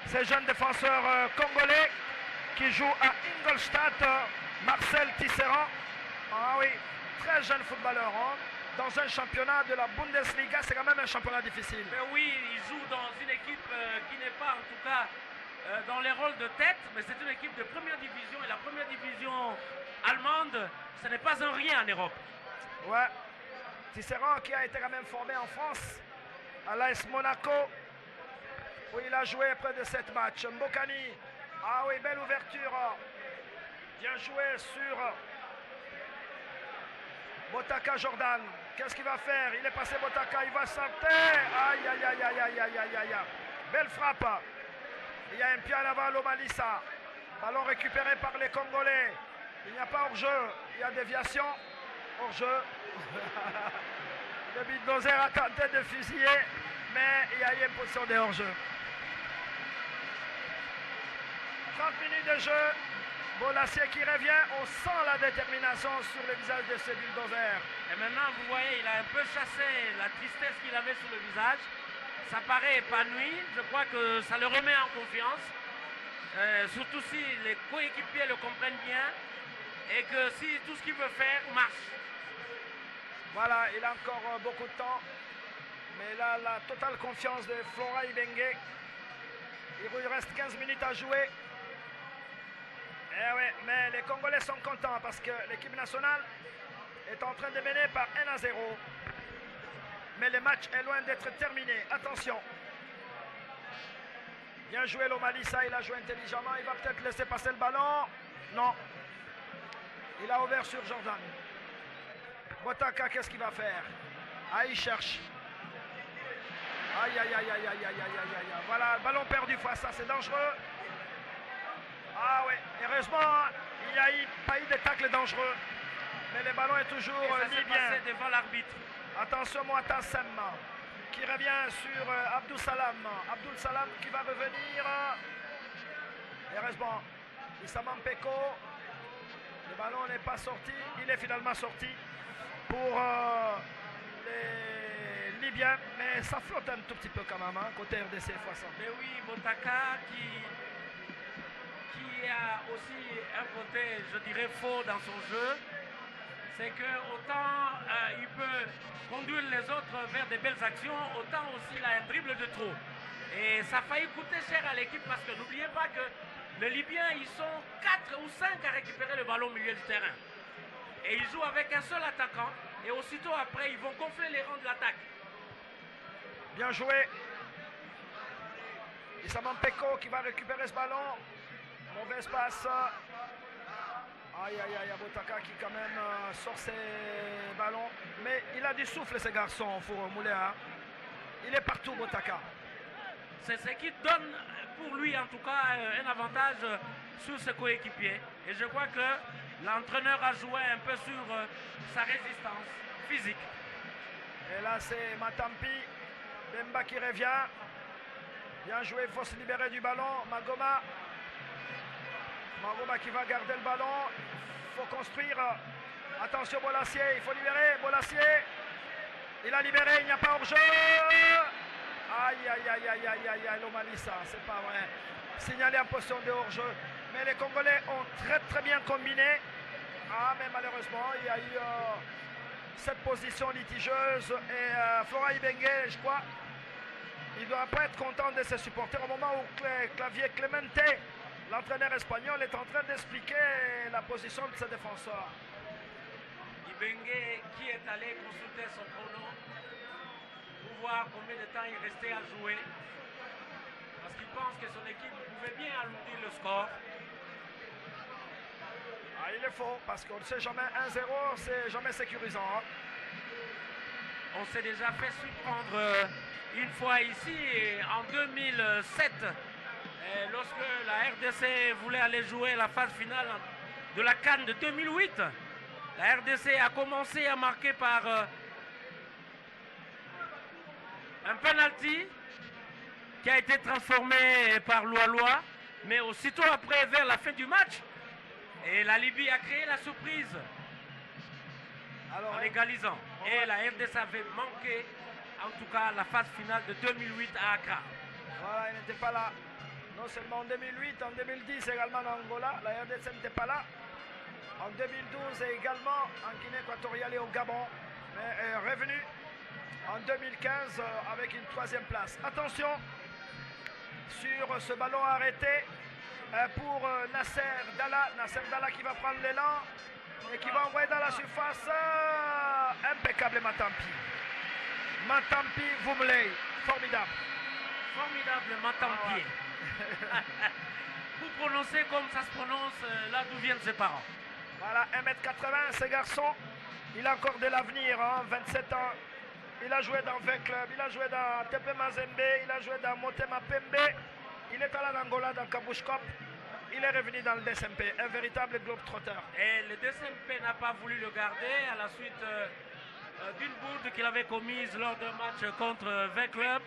Ces jeunes défenseurs congolais qui jouent à Ingolstadt. Marcel Tisserand. Ah oui, très jeune footballeur. Hein. Dans un championnat de la Bundesliga, c'est quand même un championnat difficile. Mais oui, il joue dans une équipe qui n'est pas en tout cas dans les rôles de tête, mais c'est une équipe de première division et la première division allemande, ce n'est pas un rien en Europe. Ouais, Tisserand qui a été quand même formé en France à l'AS Monaco où il a joué près de 7 matchs. Mbokani, ah oui, belle ouverture, bien joué sur Botaka Jordan. Qu'est-ce qu'il va faire? Il est passé Botaka, il va sortir. Aïe, aïe, aïe, aïe, aïe, aïe, aïe, aïe. Belle frappe. Il y a un pied en avant, Lomalissa. Ballon récupéré par les Congolais. Il n'y a pas hors-jeu. Il y a déviation. Hors-jeu. Le bulldozer a tenté de fusiller, mais il y a eu une position de hors-jeu. 30 minutes de jeu. Bolassier qui revient, on sent la détermination sur le visage de ce bulldozer. Et maintenant, vous voyez, il a un peu chassé la tristesse qu'il avait sur le visage. Ça paraît épanoui. Je crois que ça le remet en confiance. Surtout si les coéquipiers le comprennent bien et que si tout ce qu'il veut faire marche. Voilà, il a encore beaucoup de temps. Mais là, la totale confiance de Flora Ibenge. Il lui reste 15 minutes à jouer. Eh oui, mais les Congolais sont contents parce que l'équipe nationale est en train de mener par 1-0. Mais le match est loin d'être terminé. Attention. Bien joué Lomalissa, il a joué intelligemment. Il va peut-être laisser passer le ballon. Non. Il a ouvert sur Jordan. Botaka, qu'est-ce qu'il va faire? Ah, il cherche. Aïe, aïe, aïe, aïe, aïe, aïe, aïe, aïe, aïe. Voilà, ballon perdu face ça, c'est dangereux. Ah oui, heureusement, il n'y a pas eu de tacle dangereux. Mais le ballon est toujours libyen. Devant l'arbitre. Attention, Moatassem qui revient sur Abdou Salam. Abdou Salam qui va revenir. Heureusement, Issama Mpeko. Le ballon n'est pas sorti. Il est finalement sorti pour les Libyens. Mais ça flotte un tout petit peu quand même, hein, côté RDC fois. Mais oui, Botaka qui a aussi un côté, je dirais, faux dans son jeu. C'est que autant il peut conduire les autres vers des belles actions, autant aussi il a un dribble de trop. Et ça a failli coûter cher à l'équipe parce que n'oubliez pas que les Libyens, ils sont 4 ou 5 à récupérer le ballon au milieu du terrain. Et ils jouent avec un seul attaquant et aussitôt après, ils vont gonfler les rangs de l'attaque. Bien joué. Issama Mpeko qui va récupérer ce ballon. Mauvaise passe. Aïe, aïe, aïe, Botaka qui quand même sort ses ballons. Mais il a du souffle, ce garçon, pour Moulin. Il est partout, Botaka. C'est ce qui donne pour lui, en tout cas, un avantage sur ses coéquipiers. Et je crois que l'entraîneur a joué un peu sur sa résistance physique. Et là, c'est Matampi. Bemba qui revient. Bien joué, il faut se libérer du ballon. Magoma. Magoma qui va garder le ballon. Il faut construire. Attention, Bolassier, il faut libérer. Bolassier. Il a libéré, il n'y a pas hors-jeu. Aïe, aïe, aïe, aïe, aïe, aïe, aïe, l'Omalissa, c'est pas vrai. Signalé en position de hors-jeu. Mais les Congolais ont très très bien combiné. Ah, mais malheureusement, il y a eu cette position litigieuse. Et Flora Ibenge, je crois, il ne doit pas être content de ses supporters au moment où Clavier Clemente, l'entraîneur espagnol, est en train d'expliquer la position de ses défenseurs. Ibenge qui est allé consulter son chrono pour voir combien de temps il restait à jouer. Parce qu'il pense que son équipe pouvait bien alourdir le score. Ah, il est faux, parce qu'on ne sait jamais 1-0, c'est jamais sécurisant. Hein. On s'est déjà fait surprendre une fois ici, en 2007, lorsque la RDC voulait aller jouer la phase finale de la CAN de 2008. La RDC a commencé à marquer par un penalty qui a été transformé par Loa, mais aussitôt après, vers la fin du match, et la Libye a créé la surprise en égalisant. Et la RDC avait manqué, en tout cas, la phase finale de 2008 à Accra. Voilà, il n'était pas là. Non seulement en 2008, en 2010 également en Angola, la RDC n'était pas là. En 2012 et également en Guinée équatoriale et au Gabon, mais est revenu en 2015 avec une 3e place. Attention sur ce ballon arrêté pour Nasser Dalla qui va prendre l'élan et qui va envoyer dans la surface. Impeccable Matampi. Matampi Vumley, formidable. Formidable Matampi. Ah ouais. Vous prononcez comme ça se prononce là d'où viennent ses parents. Voilà, 1m80, ce garçon, il a encore de l'avenir, hein, 27 ans. Il a joué dans 20 clubs, il a joué dans TP Mazembe, il a joué dans Motema Pembe, il est allé en Angola dans Kabush Cup, il est revenu dans le DSMP, un véritable globe-trotter. Et le DSMP n'a pas voulu le garder à la suite d'une bourde qu'il avait commise lors d'un match contre 20 clubs.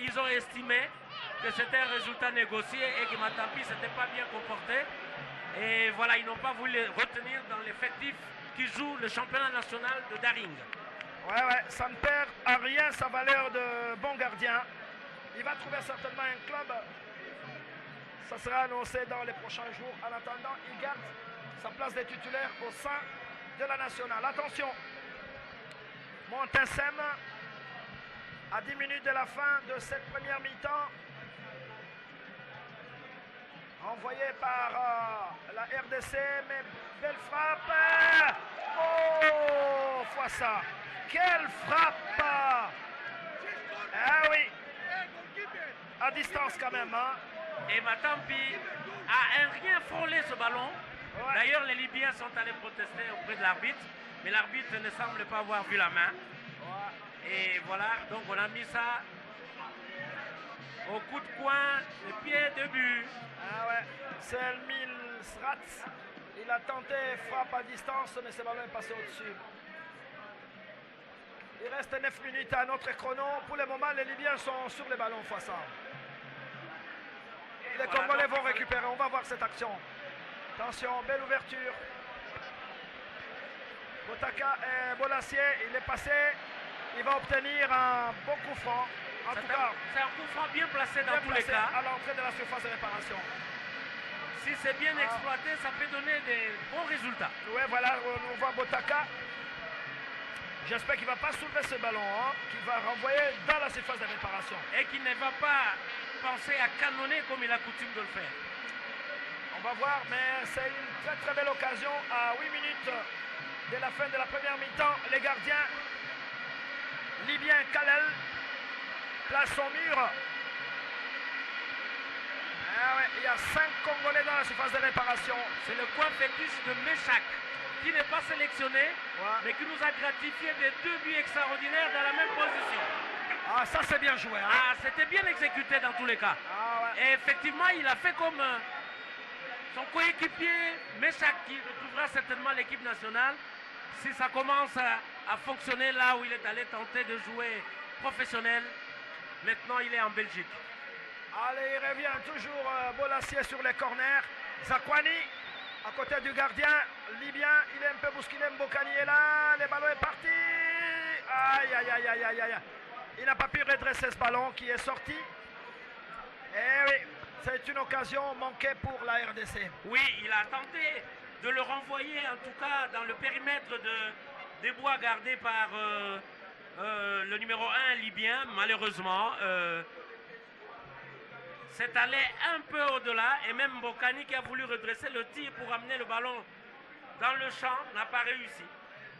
Ils ont estimé que c'était un résultat négocié et que Matampi ne s'était pas bien comporté. Et voilà, ils n'ont pas voulu le retenir dans l'effectif qui joue le championnat national de Daring. Ouais, ça ne perd à rien sa valeur de bon gardien. Il va trouver certainement un club. Ça sera annoncé dans les prochains jours. En attendant, il garde sa place de titulaire au sein de la nationale. Attention, Montesem, à 10 minutes de la fin de cette première mi-temps, envoyé par la RDC, mais belle frappe. Oh, Fouassa. Quelle frappe. Ah oui. À distance quand même. Hein. Et Matampi a un rien frôlé ce ballon. Ouais. D'ailleurs, les Libyens sont allés protester auprès de l'arbitre, mais l'arbitre ne semble pas avoir vu la main. Ouais. Et voilà, donc on a mis ça au coup de poing, le pied de but. Ah ouais, Selmil Srats, il a tenté frappe à distance, mais ce ballon est passé au-dessus. Il reste 9 minutes à notre chrono. Pour le moment, les Libyens sont sur les ballons face à. Les Congolais vont récupérer, on va voir cette action. Attention, belle ouverture. Botaka et Bolassier, il est passé. Il va obtenir un bon coup franc. En tout cas, c'est un coup franc bien placé dans tous les cas. À l'entrée de la surface de réparation. Si c'est bien exploité, ça peut donner des bons résultats. Oui, voilà, on voit Botaka. J'espère qu'il ne va pas soulever ce ballon, hein, qu'il va renvoyer dans la surface de réparation. Et qu'il ne va pas penser à canonner comme il a coutume de le faire. On va voir, mais c'est une très très belle occasion à 8 minutes de la fin de la première mi-temps. Les gardiens libyens, Kalel place son mur. Ah ouais, il y a 5 Congolais dans la surface de réparation. C'est le coin fétiche de Meshak, qui n'est pas sélectionné, mais qui nous a gratifié des 2 buts extraordinaires dans la même position. Ah, ça c'est bien joué. Hein. Ah, c'était bien exécuté dans tous les cas. Ah, ouais. Et effectivement, il a fait comme son coéquipier Meshak, qui retrouvera certainement l'équipe nationale, si ça commence à fonctionner là où il est allé tenter de jouer professionnel, maintenant il est en Belgique. Allez, il revient toujours Bolassier sur les corners. Zakwani à côté du gardien libyen. Il est un peu bousculé. Mbokani est là. Le ballon est parti. Aïe, aïe, aïe, aïe, aïe, aïe. Il n'a pas pu redresser ce ballon qui est sorti. Eh oui, c'est une occasion manquée pour la RDC. Oui, il a tenté de le renvoyer, en tout cas dans le périmètre des bois gardés par le numéro 1 libyen. Malheureusement, c'est allé un peu au-delà et même Mbokani qui a voulu redresser le tir pour amener le ballon dans le champ n'a pas réussi.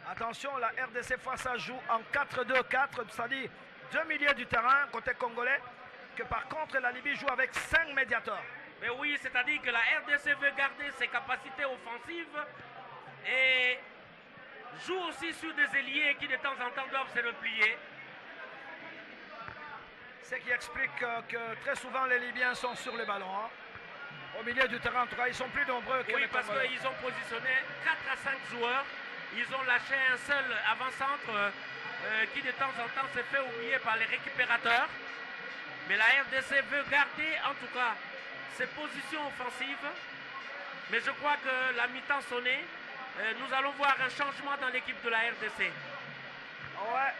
Attention, la RDC face à joue en 4-2-4, c'est-à-dire 2 milieux du terrain côté congolais, que par contre la Libye joue avec 5 médiateurs. Mais oui, c'est-à-dire que la RDC veut garder ses capacités offensives et joue aussi sur des ailiers qui de temps en temps doivent se replier. Ce qui explique que très souvent les Libyens sont sur les ballons. Hein. Au milieu du terrain, en tout cas, ils sont plus nombreux que les parce Congolais. qu'ils ont positionné 4 à 5 joueurs. Ils ont lâché un seul avant-centre qui de temps en temps se fait oublier par les récupérateurs. Mais la RDC veut garder en tout cas ses positions offensives. Mais je crois que la mi-temps sonnée, nous allons voir un changement dans l'équipe de la RDC. Ouais.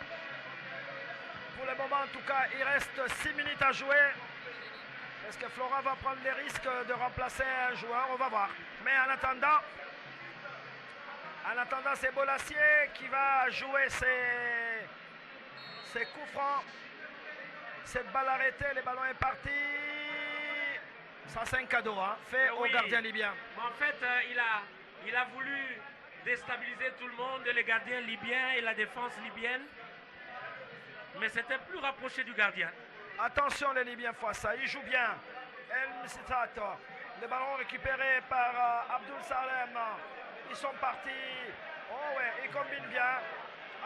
Pour le moment, en tout cas, il reste 6 minutes à jouer. Est-ce que Flora va prendre les risques de remplacer un joueur? On va voir. Mais en attendant, c'est Bolassier qui va jouer ses coups francs. Cette balle arrêtée, le ballon est parti. Ça, c'est un cadeau fait au gardien libyen. En fait, il a voulu déstabiliser tout le monde, les gardiens libyens et la défense libyenne. Mais c'était plus rapproché du gardien. Attention les Libyens face ça, ils jouent bien. El Msitato, le ballon récupéré par Abdul Salem. Ils sont partis. Oh ouais, ils combinent bien.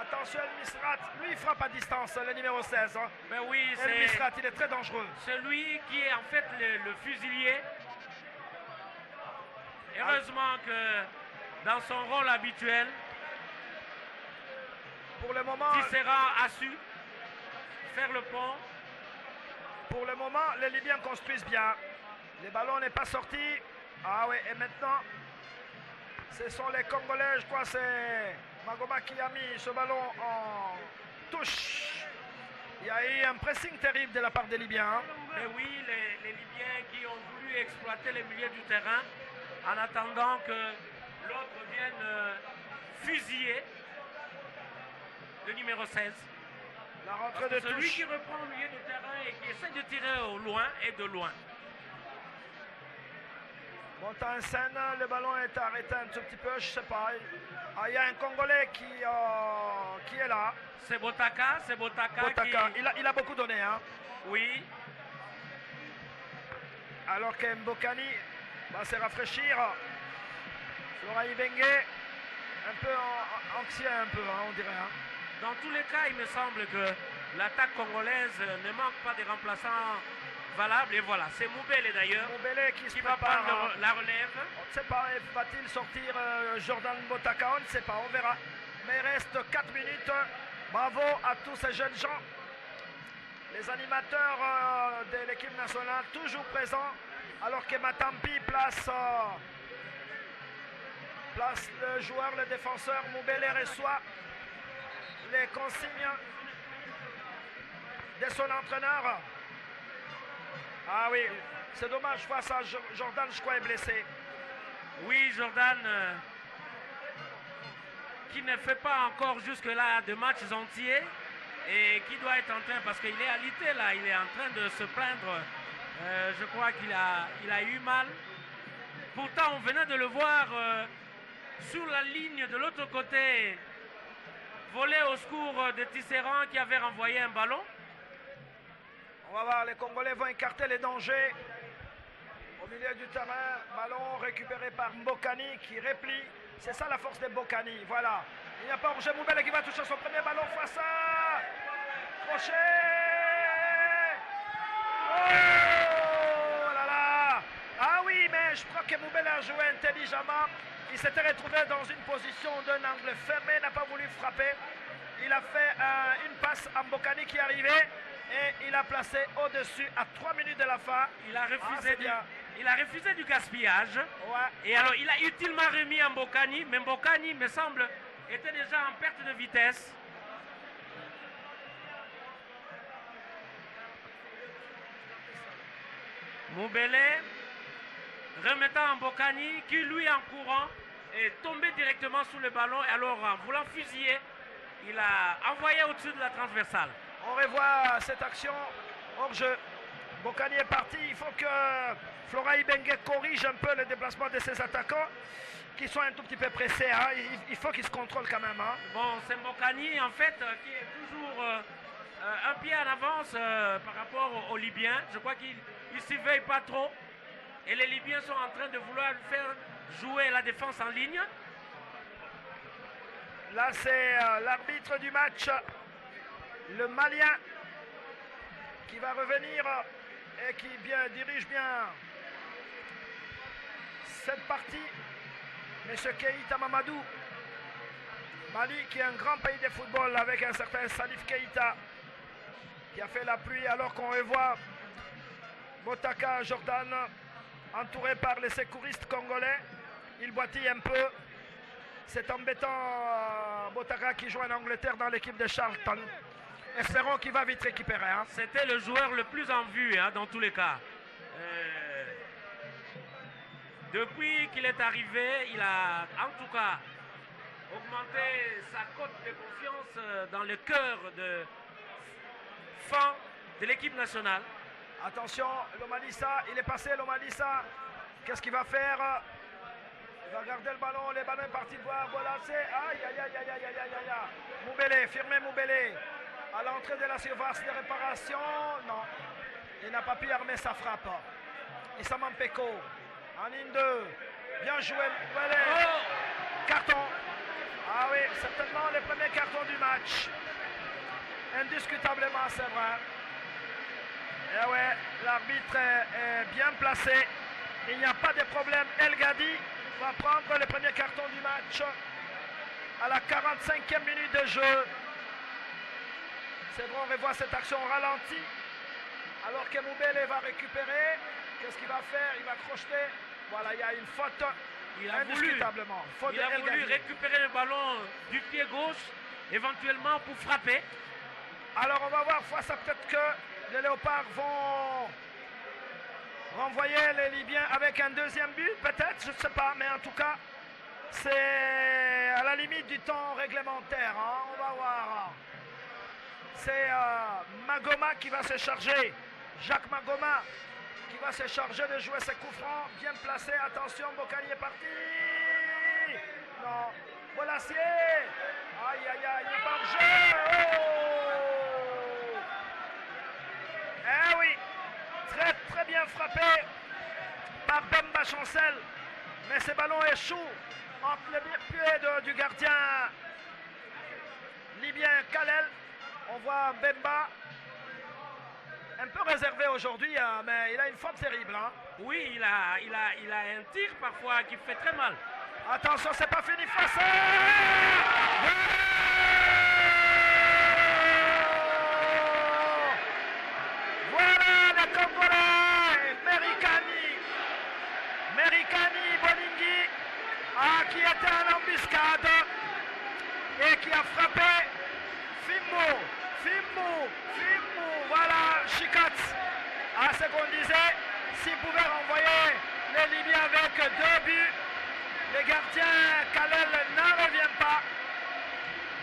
Attention El Misrat, lui il frappe à distance, le numéro 16. Ben oui, El Misrat, il est très dangereux. C'est lui qui est en fait le fusilier. Heureusement que dans son rôle habituel, pour le moment, Tisserand a su faire le pont. Pour le moment, les Libyens construisent bien. Les ballons n'est pas sorti. Ah oui, et maintenant, ce sont les Congolais, je crois c'est Magoma qui a mis ce ballon en touche. Il y a eu un pressing terrible de la part des Libyens. Mais oui, les Libyens qui ont voulu exploiter les milieux du terrain en attendant que l'autre vienne fusiller le numéro 16. La rentrée de celui touche. qui reprend le milieu du terrain et qui essaie de tirer au loin et de loin. Montant en scène, le ballon est arrêté un tout petit peu, je sais pas. Ah, il y a un Congolais qui est là. C'est Botaka, Botaka. qui... Il a beaucoup donné. Hein. Oui. Alors que Mbokani va se rafraîchir. Flora Ibengue, un peu anxieux, un peu, on dirait. Hein. Dans tous les cas, il me semble que l'attaque congolaise ne manque pas de remplaçants valables. Et voilà, c'est Moubele d'ailleurs qui va prendre la relève. On ne sait pas, va-t-il sortir Jordan Botaka? On ne sait pas, on verra. Mais il reste 4 minutes. Bravo à tous ces jeunes gens. Les animateurs de l'équipe nationale toujours présents. Alors que Matampi place le joueur, le défenseur. Moubele reçoit les consignes de son entraîneur. Ah oui, c'est dommage face à Jordan, je crois, est blessé. Oui, Jordan, qui ne fait pas encore jusque-là de matchs entiers et qui doit être en train, parce qu'il est alité là, il est en train de se plaindre. Je crois qu'il a eu mal. Pourtant, on venait de le voir sur la ligne de l'autre côté, voler au secours de Tisserand qui avait renvoyé un ballon. On va voir, les Congolais vont écarter les dangers. Au milieu du terrain, ballon récupéré par Mbokani qui replie. C'est ça la force de Mbokani, voilà. Il n'y a pas Roger Moubele qui va toucher son premier ballon face à Crochet. Oh là là. Ah oui, mais je crois que Moubele a joué intelligemment. Il s'était retrouvé dans une position d'un angle fermé, n'a pas voulu frapper. Il a fait une passe à Mbokani qui arrivait et il a placé au-dessus à 3 minutes de la fin. Il a refusé, Ah, il a refusé du gaspillage. Ouais. Et alors, il a utilement remis à Mbokani, mais Mbokani, me semble, était déjà en perte de vitesse. Moubele remettant Mbokani qui, lui, en courant, est tombé directement sous le ballon. Et alors, en voulant fusiller, il a envoyé au-dessus de la transversale. On revoit cette action hors jeu. Mbokani est parti. Il faut que Flora Ibenge corrige un peu le déplacement de ses attaquants qui sont un tout petit peu pressés. Hein. Il faut qu'ils se contrôlent quand même. Hein. Bon, c'est Mbokani, en fait, qui est toujours un pied en avance par rapport aux Libyens. Je crois qu'il ne s'y veille pas trop. Et les Libyens sont en train de vouloir faire jouer la défense en ligne. Là, c'est l'arbitre du match, le Malien, qui va revenir et qui dirige bien cette partie. Monsieur Keïta Mamadou, Mali qui est un grand pays de football avec un certain Salif Keïta qui a fait la pluie alors qu'on revoit Botaka Jordan entouré par les secouristes congolais. Il boitille un peu. C'est embêtant Botaka qui joue en Angleterre dans l'équipe de Charlton. Espérons qu'il va vite récupérer. Hein. C'était le joueur le plus en vue dans tous les cas. Depuis qu'il est arrivé, il a en tout cas augmenté sa cote de confiance dans le cœur de fan de l'équipe nationale. Attention, Lomalissa, il est passé, Lomalissa. Qu'est-ce qu'il va faire? Il va garder le ballon est parti de voir Bolassé. Aïe, aïe, aïe, aïe, aïe, aïe, aïe, aïe. Moubele, firmé Moubele. À l'entrée de la surface de réparation, non. Il n'a pas pu armer sa frappe. Issa Mampeko, en ligne 2. Bien joué, Moubele. Oh! Carton. Ah oui, certainement le premier carton du match. Indiscutablement, c'est vrai. Et ouais, l'arbitre est bien placé. Il n'y a pas de problème. El Gadi va prendre le premier carton du match à la 45e minute de jeu. C'est bon, on revoit cette action au ralenti. Alors que Moubele va récupérer. Qu'est-ce qu'il va faire? Il va crocheter. Voilà, il y a une faute. Il a indiscutablement. voulu récupérer le ballon du pied gauche, éventuellement pour frapper. Alors on va voir face à peut-être que les Léopards vont renvoyer les Libyens avec un deuxième but, peut-être, je ne sais pas, mais en tout cas, c'est à la limite du temps réglementaire. Hein, on va voir. C'est Magoma qui va se charger, Jacques Magoma, qui va se charger de jouer ses coups francs, bien placé. Attention, Mbokani est parti. Non, Bolassier. Aïe, aïe, aïe, il est pas en jeu. Oh. Eh oui, très très bien frappé par Bemba Chancel, mais ce ballon échoue entre les pieds du gardien libyen Kalel. On voit Bemba un peu réservé aujourd'hui, mais il a une faute terrible. Hein. Oui, il a un tir parfois qui fait très mal. Attention, c'est pas fini face. Voilà le Congolais, Merikani Bolingui, qui était en embuscade et qui a frappé Fimbo, voilà, Chikatz. À ce qu'on disait, s'il pouvait renvoyer les Libyens avec 2 buts, le gardien Kalel n'en revient pas.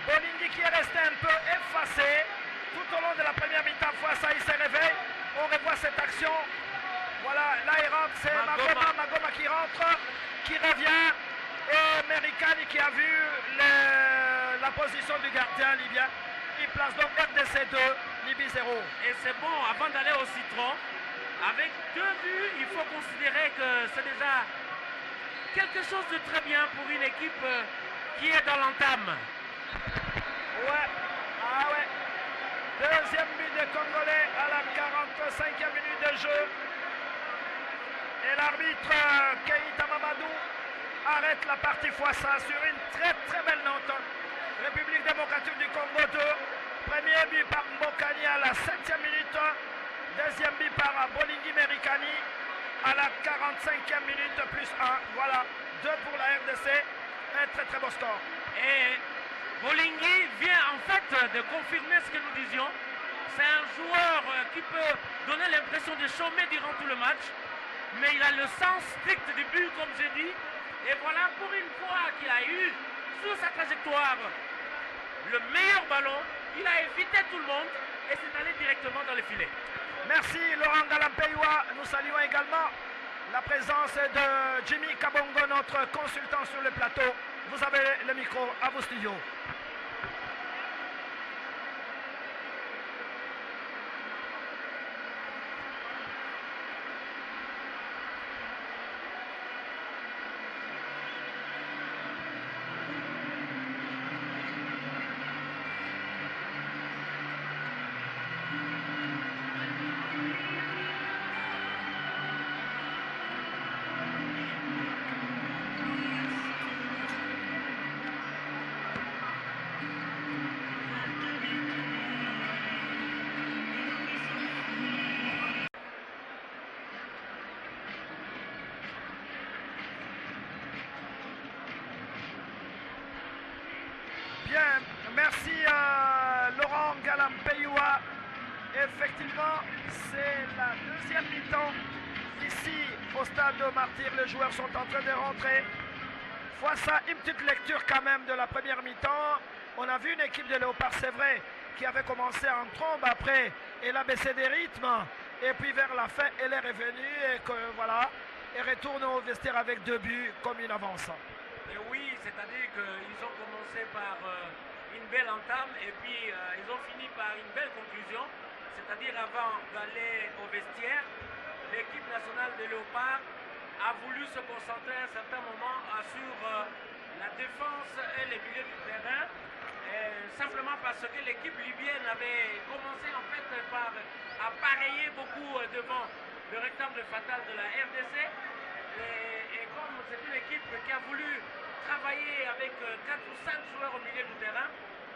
Bolingui qui est resté un peu effacé tout au long de la première mi-temps. Fois ça, il se réveille. On revoit cette action. Voilà, là il rentre, c'est Magoma qui rentre, qui revient. Et Merikani qui a vu la position du gardien libyen. Il place donc RDC 2, Libye 0. Et c'est bon, avant d'aller au citron, avec 2 buts, il faut considérer que c'est déjà quelque chose de très bien pour une équipe qui est dans l'entame. Ouais, ah ouais. Deuxième but des Congolais à la 45e minute de jeu. Et l'arbitre Keïta Mamadou arrête la partie Foissa sur une très belle note. République démocratique du Congo 2. Premier but par Mbokani à la 7e minute. Deuxième but par Bolingi Merikani à la 45e minute plus 1. Voilà, 2 pour la RDC. Un très beau score. Et Bolingi vient en fait de confirmer ce que nous disions. C'est un joueur qui peut donner l'impression de chômer durant tout le match. Mais il a le sens strict du but, comme j'ai dit. Et voilà, pour une fois qu'il a eu sur sa trajectoire le meilleur ballon, il a évité tout le monde et s'est allé directement dans le filet. Merci Laurent Galampeiwa. Nous saluons également la présence de Jimmy Kabongo, notre consultant sur le plateau. Vous avez le micro à vos studios. Bien, merci Laurent Galampeiwa. Effectivement, c'est la deuxième mi-temps. Ici, au stade de Martyr, les joueurs sont en train de rentrer. Foissa, une petite lecture quand même de la première mi-temps. On a vu une équipe de Léopard, c'est vrai, qui avait commencé en trombe après. Elle a baissé des rythmes. Et puis vers la fin, elle est revenue et que voilà, elle retourne au vestiaire avec 2 buts comme une avance. Et oui, c'est-à-dire qu'ils ont commencé par une belle entame et puis ils ont fini par une belle conclusion. C'est-à-dire avant d'aller au vestiaire, l'équipe nationale de Léopard a voulu se concentrer à un certain moment sur la défense et les milieux du terrain. Simplement parce que l'équipe libyenne avait commencé en fait par appareiller beaucoup devant le rectangle fatal de la RDC. Et comme c'est une équipe qui a voulu travailler avec 4 ou 5 joueurs au milieu du terrain,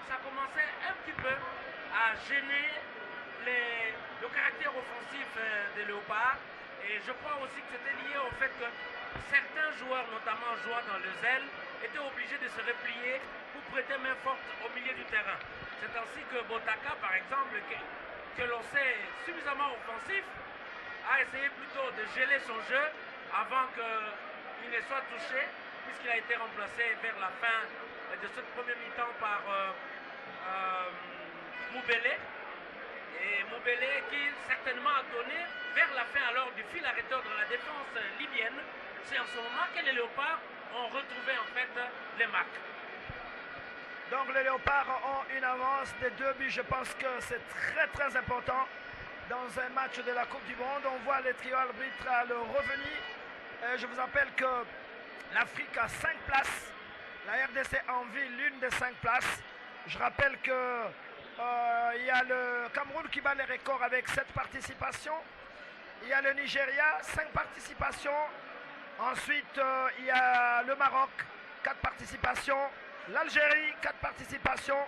ça commençait un petit peu à gêner le caractère offensif des Léopards. Et je crois aussi que c'était lié au fait que certains joueurs, notamment jouant dans les ailes, étaient obligés de se replier pour prêter main forte au milieu du terrain. C'est ainsi que Botaka, par exemple, que l'on sait suffisamment offensif, a essayé plutôt de geler son jeu avant qu'il ne soit touché, puisqu'il a été remplacé vers la fin de cette première mi-temps par Moubele. Et Moubele qui certainement a donné vers la fin alors du fil arrêteur de la défense libyenne. C'est en ce moment que les Léopards ont retrouvé en fait les marques. Donc les Léopards ont une avance de 2 buts. Je pense que c'est très important dans un match de la Coupe du Monde. On voit les trio arbitral revenir. Je vous rappelle que l'Afrique a 5 places. La RDC envie l'une des 5 places. Je rappelle que il y a le Cameroun qui bat les records avec 7 participations. Il y a le Nigeria, 5 participations. Ensuite, il y a le Maroc, 4 participations. L'Algérie, 4 participations.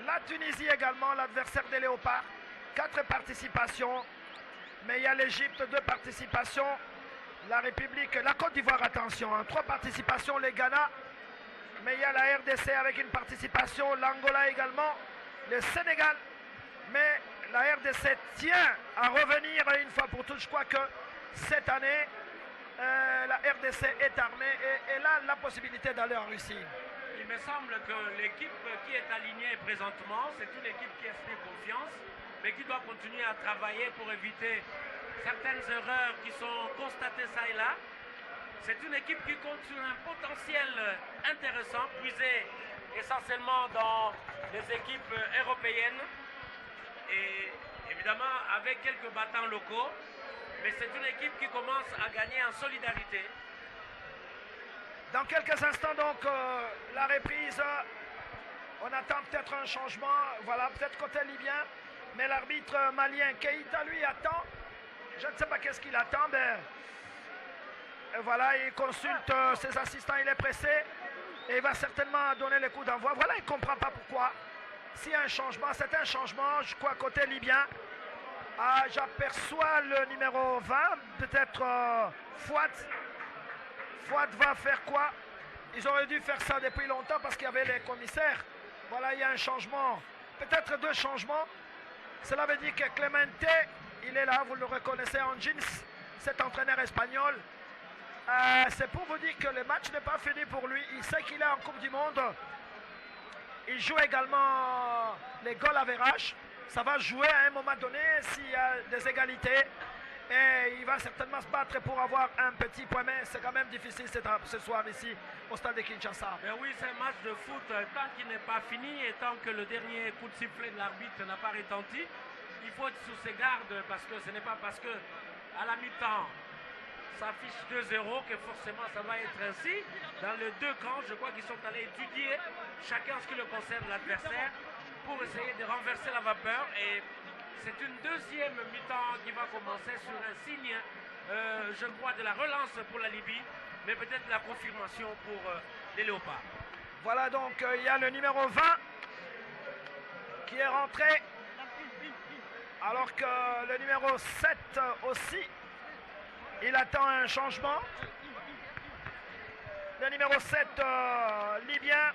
La Tunisie également, l'adversaire des Léopards, 4 participations. Mais il y a l'Égypte, 2 participations. La République, la Côte d'Ivoire, attention, 3 participations, les Ghana. Mais il y a la RDC avec une participation, l'Angola également, le Sénégal. Mais la RDC tient à revenir une fois pour toutes. Je crois que cette année, la RDC est armée et elle a la possibilité d'aller en Russie. Il me semble que l'équipe qui est alignée présentement, c'est une équipe qui inspire confiance, mais qui doit continuer à travailler pour éviter certaines erreurs qui sont constatées ça et là. C'est une équipe qui compte sur un potentiel intéressant, puisé essentiellement dans les équipes européennes et évidemment avec quelques battants locaux. Mais c'est une équipe qui commence à gagner en solidarité. Dans quelques instants, donc, la reprise. On attend peut-être un changement, voilà, peut-être côté libyen. Mais l'arbitre malien, Keïta, lui, attend. Je ne sais pas qu'est-ce qu'il attend, mais Et voilà, il consulte ses assistants, il est pressé. Et il va certainement donner les coups d'envoi. Voilà, il ne comprend pas pourquoi. S'il y a un changement, c'est un changement, je crois, côté libyen. Ah, j'aperçois le numéro 20, peut-être Fouad. Fouad va faire quoi? Ils auraient dû faire ça depuis longtemps parce qu'il y avait les commissaires. Voilà, il y a un changement. Peut-être 2 changements. Cela veut dire que Clemente, il est là, vous le reconnaissez en jeans, cet entraîneur espagnol. C'est pour vous dire que le match n'est pas fini pour lui. Il sait qu'il est en Coupe du Monde. Il joue également les goals average. Ça va jouer à un moment donné s'il y a des égalités. Et il va certainement se battre pour avoir un petit point. Mais c'est quand même difficile ce soir ici au stade de Kinshasa. Mais oui, c'est un match de foot. Tant qu'il n'est pas fini et tant que le dernier coup de sifflet de l'arbitre n'a pas retenti, il faut être sous ses gardes parce que ce n'est pas parce que à la mi-temps s'affiche 2-0 que forcément ça va être ainsi. Dans les 2 camps, je crois qu'ils sont allés étudier chacun ce qui le concerne l'adversaire pour essayer de renverser la vapeur. Et c'est une deuxième mi-temps qui va commencer sur un signe, je crois, de la relance pour la Libye, mais peut-être la confirmation pour les Léopards. Voilà donc, il y a le numéro 20 qui est rentré, alors que le numéro 7 aussi, il attend un changement. Le numéro 7 libyen,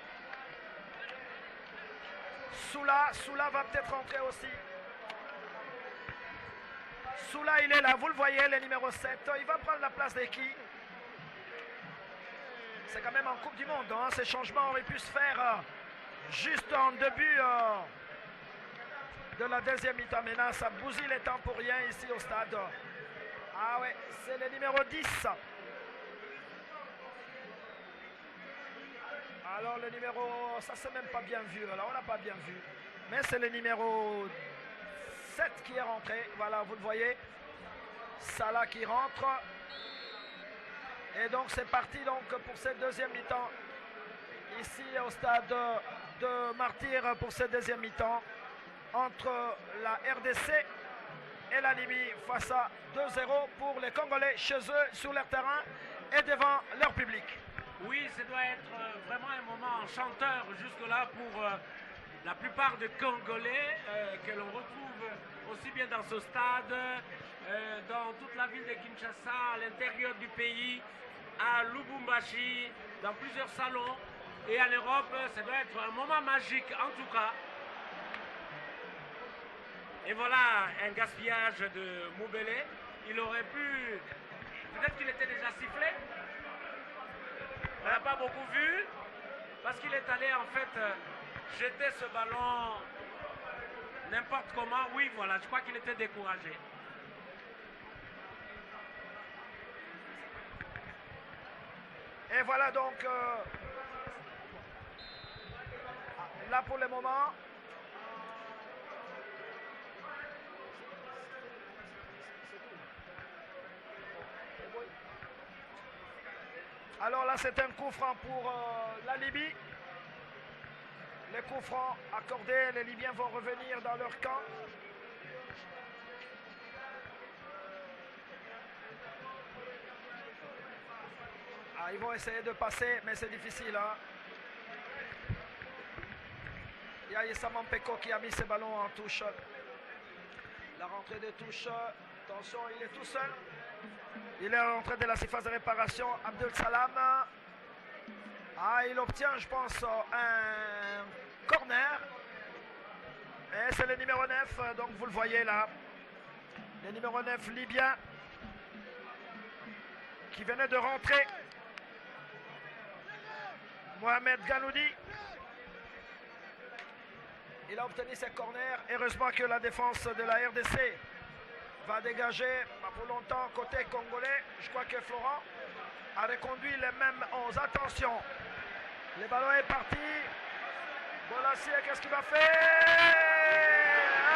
Soula va peut-être rentrer aussi. Soula, il est là, vous le voyez, le numéro 7. Il va prendre la place de qui? C'est quand même en Coupe du Monde. Hein. Ces changements auraient pu se faire juste en début de la deuxième mi-temps. Maintenant, ça bousille les temps pour rien ici au stade. Ah ouais, c'est le numéro 10. Alors le numéro, ça c'est même pas bien vu. Alors on n'a pas bien vu. Mais c'est le numéro 7 qui est rentré. Voilà, vous le voyez. Salah qui rentre. Et donc c'est parti donc pour cette deuxième mi-temps. Ici au stade de Martyr pour cette deuxième mi-temps. Entre la RDC et la Libye face à 2-0 pour les Congolais chez eux sur leur terrain et devant leur public. Oui, ça doit être vraiment un moment enchanteur jusque-là pour la plupart des Congolais que l'on retrouve aussi bien dans ce stade, dans toute la ville de Kinshasa, à l'intérieur du pays, à Lubumbashi, dans plusieurs salons et en Europe. Ça doit être un moment magique en tout cas. Et voilà un gaspillage de Moubélé. Il aurait pu... Peut-être qu'il était déjà sifflé. On n'a pas beaucoup vu. Parce qu'il est allé en fait jeter ce ballon n'importe comment. Oui, voilà, je crois qu'il était découragé. Et voilà donc... là pour le moment... Alors là, c'est un coup franc pour la Libye. Les coups francs accordés, les Libyens vont revenir dans leur camp. Ah, ils vont essayer de passer, mais c'est difficile. Hein. Il y a Issama Mpeko qui a mis ses ballons en touche. La rentrée de touche, attention, il est tout seul. Il est rentré de la surface de réparation, Abdel Salam. Ah, il obtient, je pense, un corner. Et c'est le numéro 9, donc vous le voyez là. Le numéro 9 libyen qui venait de rentrer. Mohamed Ganoudi. Il a obtenu ses corners. Heureusement que la défense de la RDC va dégager, pas pour longtemps, côté congolais. Je crois que Florent a reconduit les mêmes 11. Attention, le ballon est parti. Bolasie, qu'est-ce qu'il va faire?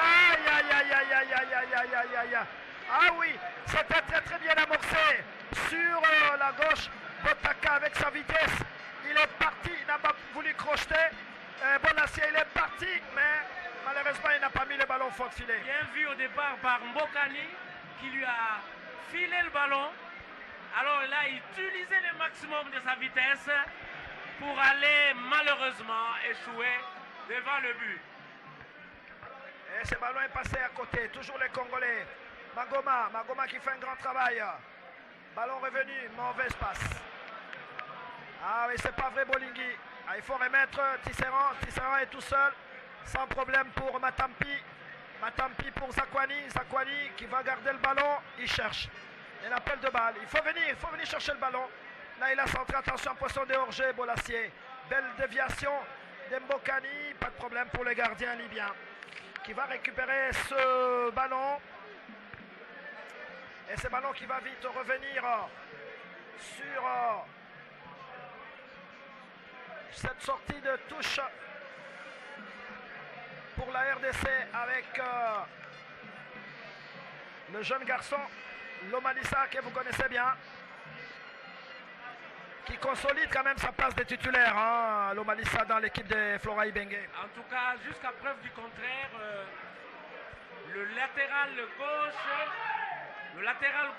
Aïe, aïe, aïe, aïe, aïe, aïe, aïe, aïe, aïe, aïe, aïe. Ah oui, c'était très très bien amorcé sur la gauche. Botaka avec sa vitesse. Il est parti, il n'a pas voulu crocheter. Bolasie, il est parti, mais malheureusement, il n'a pas mis le ballon fond de filet. Bien vu au départ par Mbokani qui lui a filé le ballon Alors il a utilisé le maximum de sa vitesse pour aller malheureusement échouer devant le but. Et ce ballon est passé à côté, toujours les Congolais. Magoma qui fait un grand travail. Ballon revenu, mauvaise passe. Ah oui, c'est pas vrai Bolingui. Ah, il faut remettre Tisserand. Tisserand est tout seul, sans problème pour Matampi. Matampi pour Zakwani. Zakwani qui va garder le ballon, il cherche. Il y a un appel de balle. Il faut venir chercher le ballon. Là, il a centré. Attention, poisson de Orgé, Bolassier. Belle déviation d'Mbokani. Pas de problème pour le gardien libyen qui va récupérer ce ballon. Et ce ballon qui va vite revenir sur cette sortie de touche pour la RDC avec le jeune garçon Lomalissa que vous connaissez bien, qui consolide quand même sa place de titulaire, hein, Lomalissa dans l'équipe de Flora Ibenge. En tout cas, jusqu'à preuve du contraire, le latéral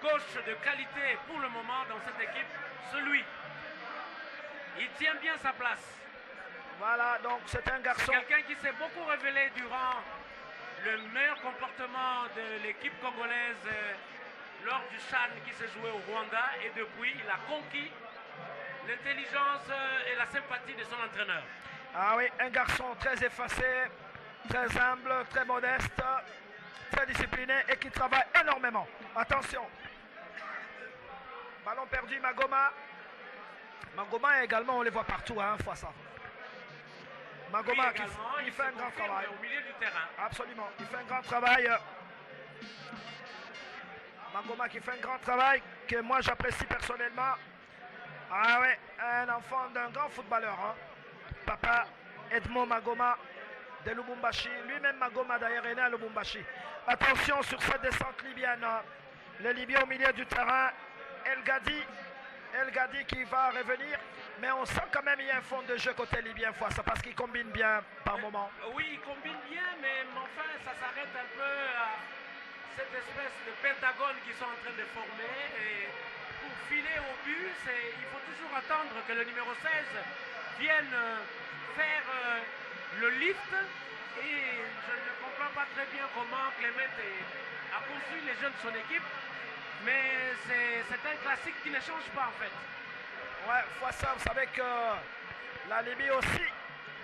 gauche de qualité pour le moment dans cette équipe, celui, il tient bien sa place. Voilà, donc c'est un garçon. C'est quelqu'un qui s'est beaucoup révélé durant le meilleur comportement de l'équipe congolaise lors du CHAN qui s'est joué au Rwanda, et depuis il a conquis l'intelligence et la sympathie de son entraîneur. Ah oui, un garçon très effacé, très humble, très modeste, très discipliné et qui travaille énormément. Attention. Ballon perdu, Magoma. Magoma également, on les voit partout, hein, fois ça. Magoma Oui, il fait un grand travail. Au milieu du terrain. Absolument, il fait un grand travail. Magoma qui fait un grand travail que moi j'apprécie personnellement. Ah ouais, un enfant d'un grand footballeur. Hein. Papa Edmond Magoma de Lubumbashi. Lui-même Magoma d'ailleurs est né à Lubumbashi. Attention sur cette descente libyenne. Les Libyens au milieu du terrain. El Gadi qui va revenir. Mais on sent quand même qu'il y a un fond de jeu côté libyen fois ça, parce qu'il combine bien par moment. Oui, il combine bien, mais enfin ça s'arrête un peu à cette espèce de pentagone qu'ils sont en train de former. Et pour filer au but, il faut toujours attendre que le numéro 16 vienne faire le lift. Et je ne comprends pas très bien comment Clément a construit les jeunes de son équipe. Mais c'est un classique qui ne change pas en fait. Ouais, fois ça, vous savez que la Libye aussi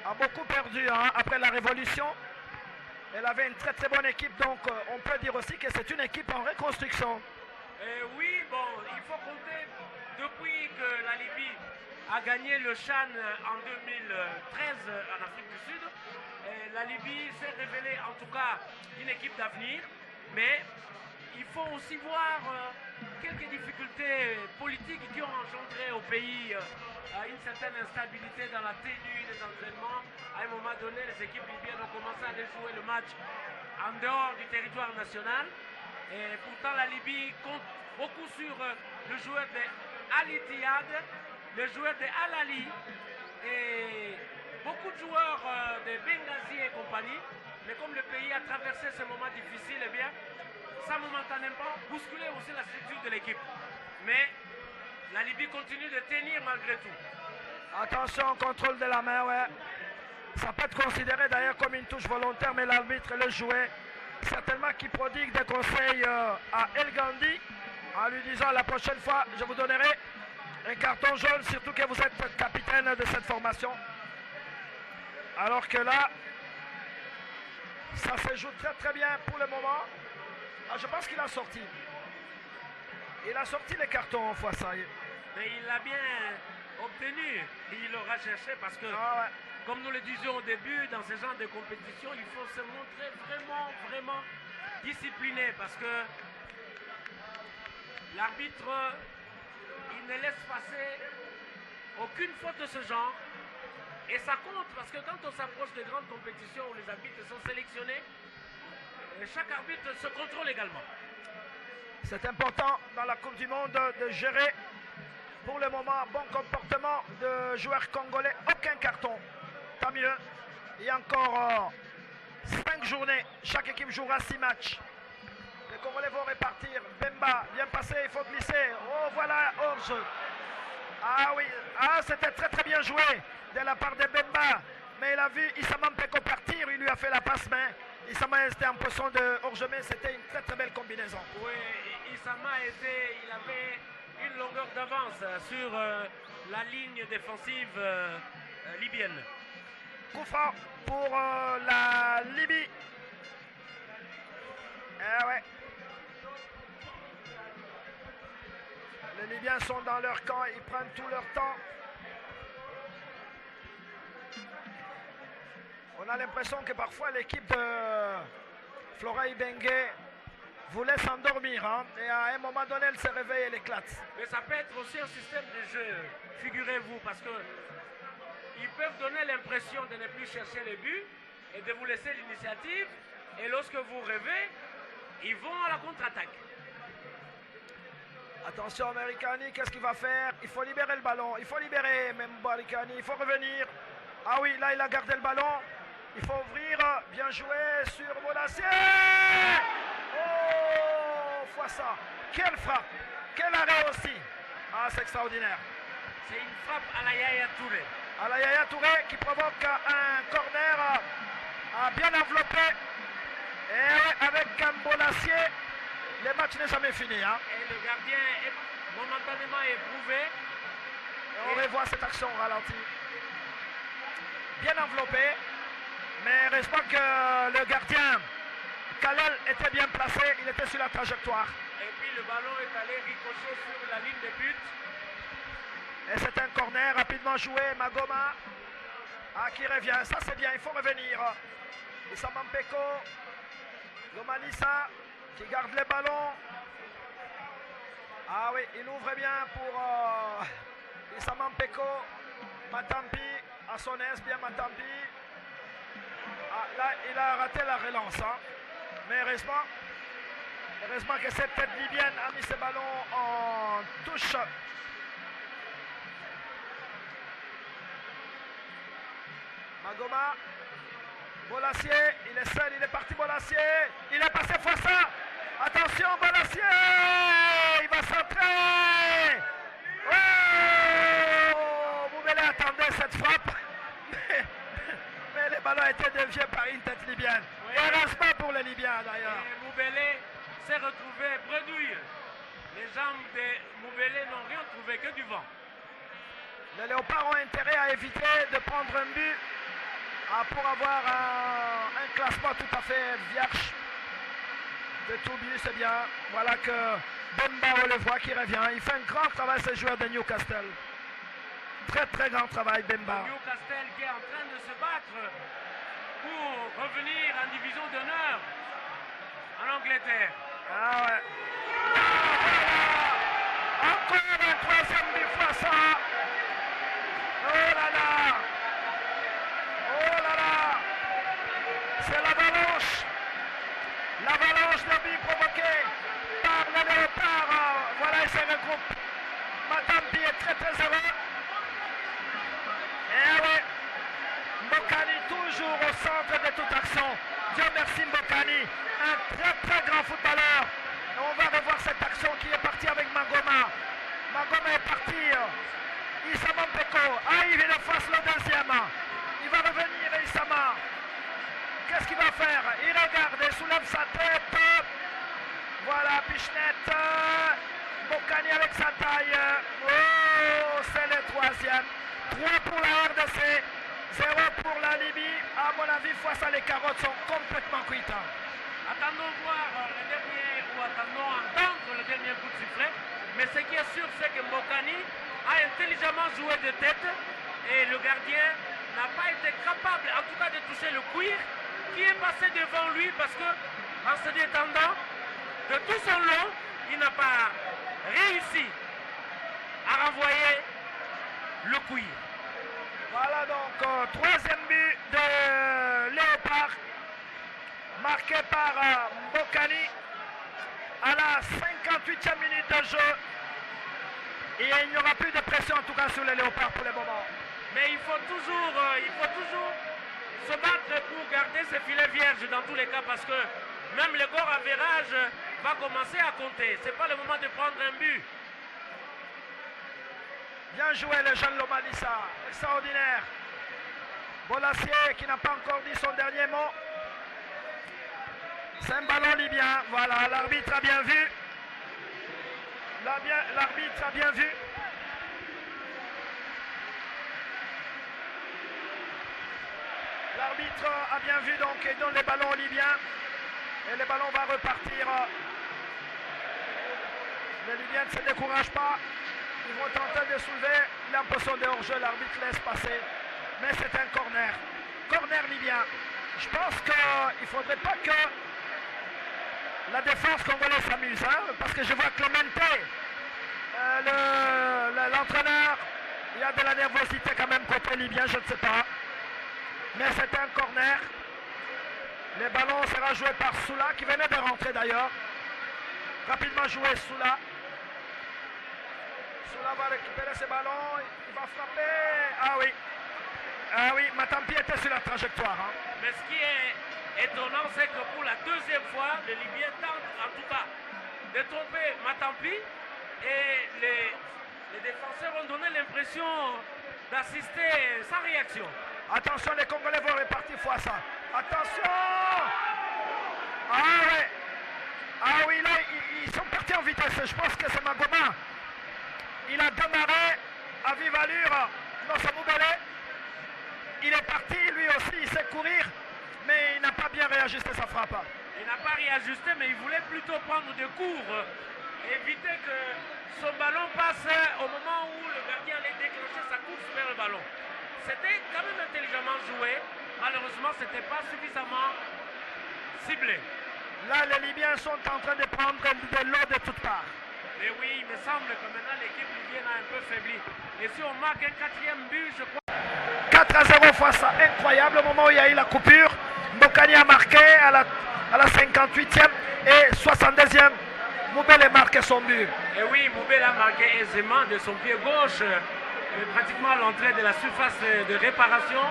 a beaucoup perdu hein, après la révolution. Elle avait une très très bonne équipe, donc on peut dire aussi que c'est une équipe en reconstruction. Oui, bon, il faut compter depuis que la Libye a gagné le CHAN en 2013 en Afrique du Sud. La Libye s'est révélée en tout cas une équipe d'avenir, mais il faut aussi voir quelques difficultés politiques qui ont engendré au pays une certaine instabilité dans la tenue des entraînements. À un moment donné, les équipes libyennes ont commencé à jouer le match en dehors du territoire national. Et pourtant, la Libye compte beaucoup sur le joueur de Al Ittihad, le joueur de Al Ali et beaucoup de joueurs de Benghazi et compagnie. Mais comme le pays a traversé ce moment difficile, eh bien, ça momentanément bousculer aussi la structure de l'équipe. Mais la Libye continue de tenir malgré tout. Attention, contrôle de la main, ouais. Ça peut être considéré d'ailleurs comme une touche volontaire, mais l'arbitre le jouait. Certainement qu'il prodigue des conseils à El Gandhi en lui disant la prochaine fois je vous donnerai un carton jaune, surtout que vous êtes capitaine de cette formation. Alors que là, ça se joue très très bien pour le moment. Ah, je pense qu'il a sorti. Il a sorti les cartons fois ça. Mais il l'a bien obtenu. Il l'aura cherché parce que, comme nous le disions au début, dans ce genre de compétition, il faut se montrer vraiment discipliné parce que l'arbitre, il ne laisse passer aucune faute de ce genre. Et ça compte parce que quand on s'approche de grandes compétitions où les arbitres sont sélectionnés, chaque arbitre se contrôle également. C'est important dans la Coupe du Monde de gérer pour le moment bon comportement de joueurs congolais. Aucun carton, tant mieux. Il y a encore 5 journées. Chaque équipe jouera 6 matchs. Le Congolais vont répartir. Bemba, bien passé, il faut glisser. Oh, voilà, hors-jeu. Ah oui, c'était très très bien joué de la part de Bemba. Mais il a vu Issama Mpeko partir, il lui a fait la passe main. Issama était en position de hors-jeu, mais c'était une très très belle combinaison. Oui, Issama il avait une longueur d'avance sur la ligne défensive libyenne. Coup franc pour la Libye. Eh ouais. Les Libyens sont dans leur camp, ils prennent tout leur temps. On a l'impression que parfois l'équipe de Flora Ibenge voulait s'endormir. Hein, et à un moment donné, elle se réveille et elle éclate. Mais ça peut être aussi un système de jeu, figurez-vous, parce que ils peuvent donner l'impression de ne plus chercher les buts et de vous laisser l'initiative. Et lorsque vous rêvez, ils vont à la contre-attaque. Attention, Americani, qu'est-ce qu'il va faire? Il faut libérer le ballon. Il faut libérer même Americani. Il faut revenir. Ah oui, là, il a gardé le ballon. Il faut ouvrir. Bien joué sur Bonacier. Oh, fois ça. Quelle frappe. Quel arrêt aussi. Ah, c'est extraordinaire. C'est une frappe à la Yaya Touré. À la Yaya Touré qui provoque un corner bien enveloppé. Et avec un Bonacier, le match n'est jamais fini. Hein. Et le gardien est momentanément éprouvé. Et on revoit cette action ralentie. Bien enveloppé. Mais heureusement que le gardien, Kalel, était bien placé. Il était sur la trajectoire. Et puis le ballon est allé ricocher sur la ligne de but. Et c'est un corner rapidement joué. Magoma qui revient. Ça c'est bien, il faut revenir. Issama Mpeko. Lomalisa qui garde les ballons. Ah oui, il ouvre bien pour Issama Mpeko. Matampi à son aise, bien Matampi. Ah, là, il a raté la relance. Hein. Mais heureusement que cette tête libyenne a mis ses ballons en touche. Magoma. Bolacier, il est seul, il est parti Bolacier. Il est passé Foissa. Attention Bolacier. Il va centrer. Oh, Moubele attendait cette frappe. Mais le ballon a été dévié par une tête libyenne. Oui. Heureusement pour les Libyens d'ailleurs. Moubele s'est retrouvé bredouille. Les jambes de Moubele n'ont rien trouvé que du vent. Les Léopards ont intérêt à éviter de prendre un but pour avoir un classement tout à fait vierge de tout but, c'est bien. Voilà que Bemba, on le voit qui revient. Il fait un grand travail, ce joueur de Newcastle. Très très grand travail, Bemba. Newcastle qui est en train de se battre pour revenir en division d'honneur en Angleterre. Ah ouais. Voilà. Encore un troisième but fois ça. Oh là là. Oh là là. C'est l'avalanche. L'avalanche de buts provoquée par le Léopard. Voilà, il se regroupe. Matampi est très très heureux. Et ouais. Mbokani toujours au centre de toute action. Dieu merci Mbokani. Un très très grand footballeur. Et on va revoir cette action qui est partie avec Magoma. Magoma est parti. Issama Mpeko. Ah, il vient de face le deuxième. Il va revenir Issama. Qu'est-ce qu'il va faire? Il regarde et soulève sa tête. Voilà, Pichenette. Mbokani avec sa taille. Oh, c'est le troisième. 3 pour la RDC. 0 pour la Libye. À mon avis, face à les carottes sont complètement cuites. Attendons voir le dernier, ou attendons entendre le dernier coup de sifflet. Mais ce qui est sûr, c'est que Mbokani a intelligemment joué de tête et le gardien n'a pas été capable, en tout cas, de toucher le cuir qui est passé devant lui parce que, en se détendant, de tout son long, il n'a pas réussi à renvoyer le cuir. Voilà donc troisième but de Léopard marqué par Mbokani à la 58e minute de jeu. Et il n'y aura plus de pression en tout cas sur les Léopards pour le moment. Mais il faut toujours se battre pour garder ses filets vierges dans tous les cas parce que même le goal average va commencer à compter. Ce n'est pas le moment de prendre un but. Bien joué le jeune Lomalissa, extraordinaire. Bolassier qui n'a pas encore dit son dernier mot. C'est un ballon libyen, voilà, l'arbitre a bien vu. L'arbitre a bien vu. L'arbitre a bien vu, donc il donne les ballons aux Libyens. Et le ballon va repartir. Les Libyens ne se découragent pas. Ils vont tenter de soulever l'imposition de hors-jeu. L'arbitre laisse passer. Mais c'est un corner. Corner libyen. Je pense qu'il ne faudrait pas que la défense congolaise s'amuse. Hein, parce que je vois Clemente, l'entraîneur, il y a de la nervosité quand même côté libyen, je ne sais pas. Mais c'est un corner. Le ballon sera joué par Soula, qui venait de rentrer d'ailleurs. Rapidement joué Soula. Soula va récupérer ce ballon. Il va frapper. Ah oui. Ah oui, Matampi était sur la trajectoire. Hein. Mais ce qui est étonnant, c'est que pour la deuxième fois, les Libyens tentent en tout cas de tromper Matampi. Et les défenseurs ont donné l'impression d'assister sans réaction. Attention, les Congolais vont répartir fois ça. Attention! Ah ouais! Ah oui, là, ils sont partis en vitesse. Je pense que c'est Magoma. Il a démarré à vive allure dans sa Moubelé. Il est parti, lui aussi, il sait courir, mais il n'a pas bien réajusté sa frappe. Il n'a pas réajusté, mais il voulait plutôt prendre des cours, éviter que son ballon passe au moment où le gardien allait déclencher sa course vers le ballon. C'était quand même intelligemment joué. Malheureusement, ce n'était pas suffisamment ciblé. Là, les Libyens sont en train de prendre de l'eau de toutes parts. Mais oui, il me semble que maintenant l'équipe libyenne a un peu faibli. Et si on marque un quatrième but, je crois... 4-0 face à incroyable au moment où il y a eu la coupure. Mbokani a marqué à la 58e et 62e. Moubel a marqué son but. Et oui, Moubel a marqué aisément de son pied gauche, pratiquement à l'entrée de la surface de réparation.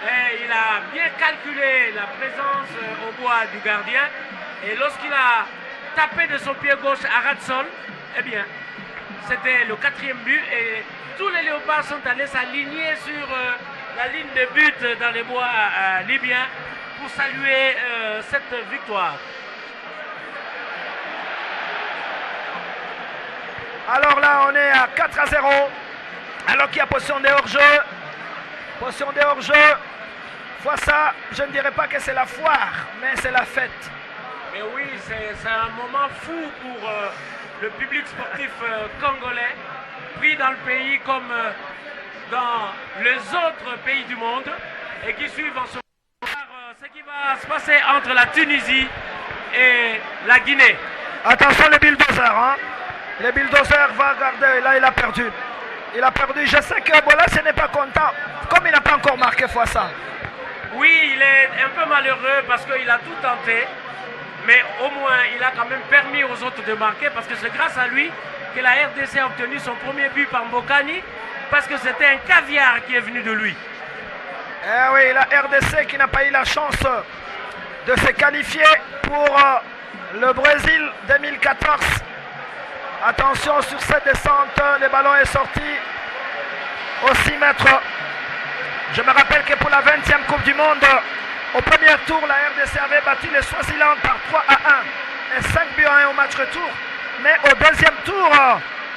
Et il a bien calculé la présence au bois du gardien. Et lorsqu'il a tapé de son pied gauche à ras de sol, eh bien, c'était le quatrième but. Et tous les léopards sont allés s'aligner sur la ligne de but dans les bois libyens pour saluer cette victoire. Alors là, on est à 4-0. Alors qu'il y a position de hors-jeu. Position de hors-jeu. Fois ça, je ne dirais pas que c'est la foire, mais c'est la fête. Mais oui, c'est un moment fou pour le public sportif congolais, pris dans le pays comme dans les autres pays du monde, et qui suivent en ce moment ce qui va se passer entre la Tunisie et la Guinée. Attention le bulldozer, hein. Le bulldozer va garder, là il a perdu. Il a perdu, je sais que Bolassier n'est pas content, comme il n'a pas encore marqué fois ça. Oui, il est un peu malheureux parce qu'il a tout tenté, mais au moins il a quand même permis aux autres de marquer parce que c'est grâce à lui que la RDC a obtenu son premier but par Mbokani, parce que c'était un caviar qui est venu de lui. Eh oui, la RDC qui n'a pas eu la chance de se qualifier pour le Brésil 2014. Attention sur cette descente, le ballon est sorti au 6 mètres. Je me rappelle que pour la 20e Coupe du Monde, au premier tour, la RDC avait battu le Swaziland par 3-1 et 5 buts à 1 au match retour. Mais au deuxième tour,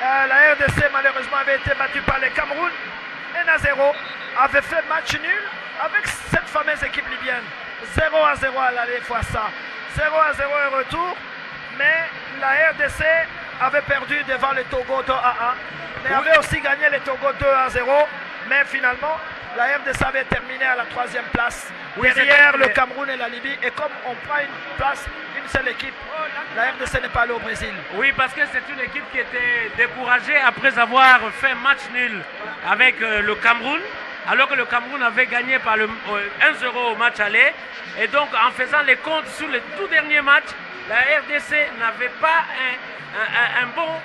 la RDC malheureusement avait été battue par le Cameroun. 1-0, avait fait match nul avec cette fameuse équipe libyenne. 0-0 à l'aller fois ça. 0-0 au retour, mais la RDC avait perdu devant le Togo 2-1, mais avait aussi gagné le Togo 2-0, mais finalement la RDC avait terminé à la 3e place, derrière le Cameroun et la Libye, et comme on prend une place, une seule équipe, la RDC n'est pas allée au Brésil. Oui, parce que c'est une équipe qui était découragée après avoir fait match nul avec le Cameroun, alors que le Cameroun avait gagné par le 1-0 au match aller, et donc en faisant les comptes sur le tout dernier match, la RDC n'avait pas un bon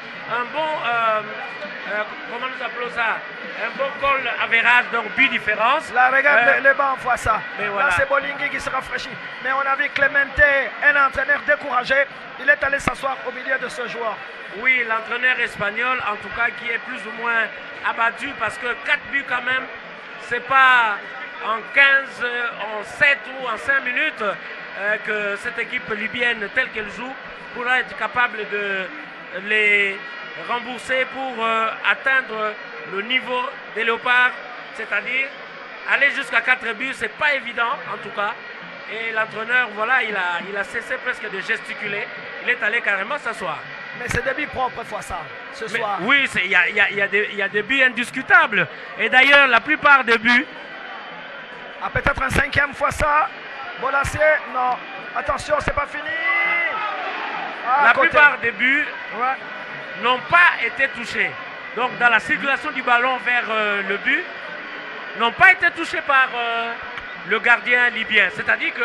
comment nous appelons ça, un bon goal average, donc but différence. Là, regarde le banc, voit ça. Voilà. Là, c'est Bolingui qui se rafraîchit. Mais on a vu Clemente, un entraîneur découragé. Il est allé s'asseoir au milieu de ce joueur. Oui, l'entraîneur espagnol, en tout cas, qui est plus ou moins abattu parce que 4 buts quand même, c'est pas en 15, en 7 ou en 5 minutes que cette équipe libyenne, telle qu'elle joue, pourra être capable de les rembourser pour atteindre le niveau des Léopards, c'est-à-dire aller jusqu'à 4 buts, c'est pas évident en tout cas. Et l'entraîneur, voilà, il a cessé presque de gesticuler, il est allé carrément s'asseoir. Mais c'est des buts propres, fois ça, ce soir. Oui, il y a des buts indiscutables. Et d'ailleurs, la plupart des buts... Ah, peut-être un 5e fois ça. Bolassier, non. Attention, c'est pas fini. Ah, la plupart des buts ouais, n'ont pas été touchés. Donc, dans la circulation du ballon vers le but, n'ont pas été touchés par le gardien libyen. C'est-à-dire que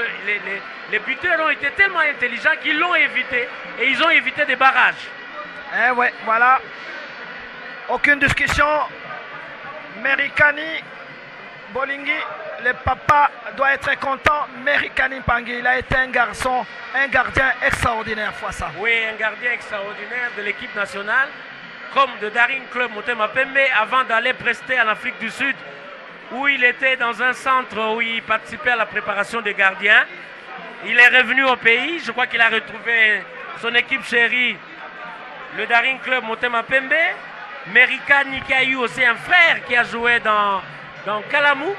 les buteurs ont été tellement intelligents qu'ils l'ont évité. Et ils ont évité des barrages. Eh ouais, voilà. Aucune discussion. Merikani, Bolingui, le papa doit être content. Merikani Pangui, il a été un garçon, un gardien extraordinaire, fois ça. Oui, un gardien extraordinaire de l'équipe nationale, comme de Daring Club Motema Pembe, avant d'aller prester en Afrique du Sud, où il était dans un centre où il participait à la préparation des gardiens. Il est revenu au pays, je crois qu'il a retrouvé son équipe chérie, le Daring Club Motema Pembe. Merikani qui a eu aussi un frère qui a joué dans Kalamou.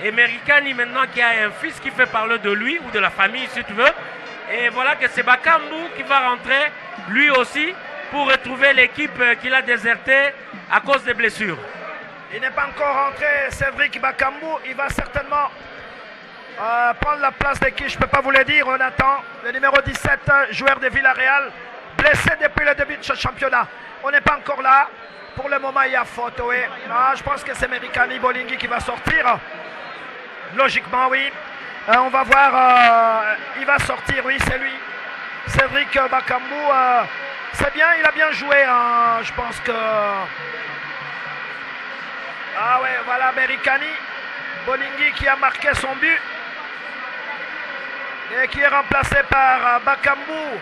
Et Merikani maintenant qui a un fils qui fait parler de lui ou de la famille si tu veux. Et voilà que c'est Bakambu qui va rentrer lui aussi pour retrouver l'équipe qu'il a désertée à cause des blessures. Il n'est pas encore rentré, Cédric Bakambu. Il va certainement prendre la place de qui, je ne peux pas vous le dire. On attend le numéro 17, joueur de Villarreal, blessé depuis le début de ce championnat. On n'est pas encore là. Pour le moment, il y a faute. Oui. Ah, je pense que c'est Merikani Bolingui qui va sortir. Logiquement, oui. On va voir. Il va sortir, oui, c'est lui. Cédric Bakambu. C'est bien, il a bien joué. Hein. Je pense que... Ah ouais, voilà Merikani Bolingui qui a marqué son but. Et qui est remplacé par Bakambu.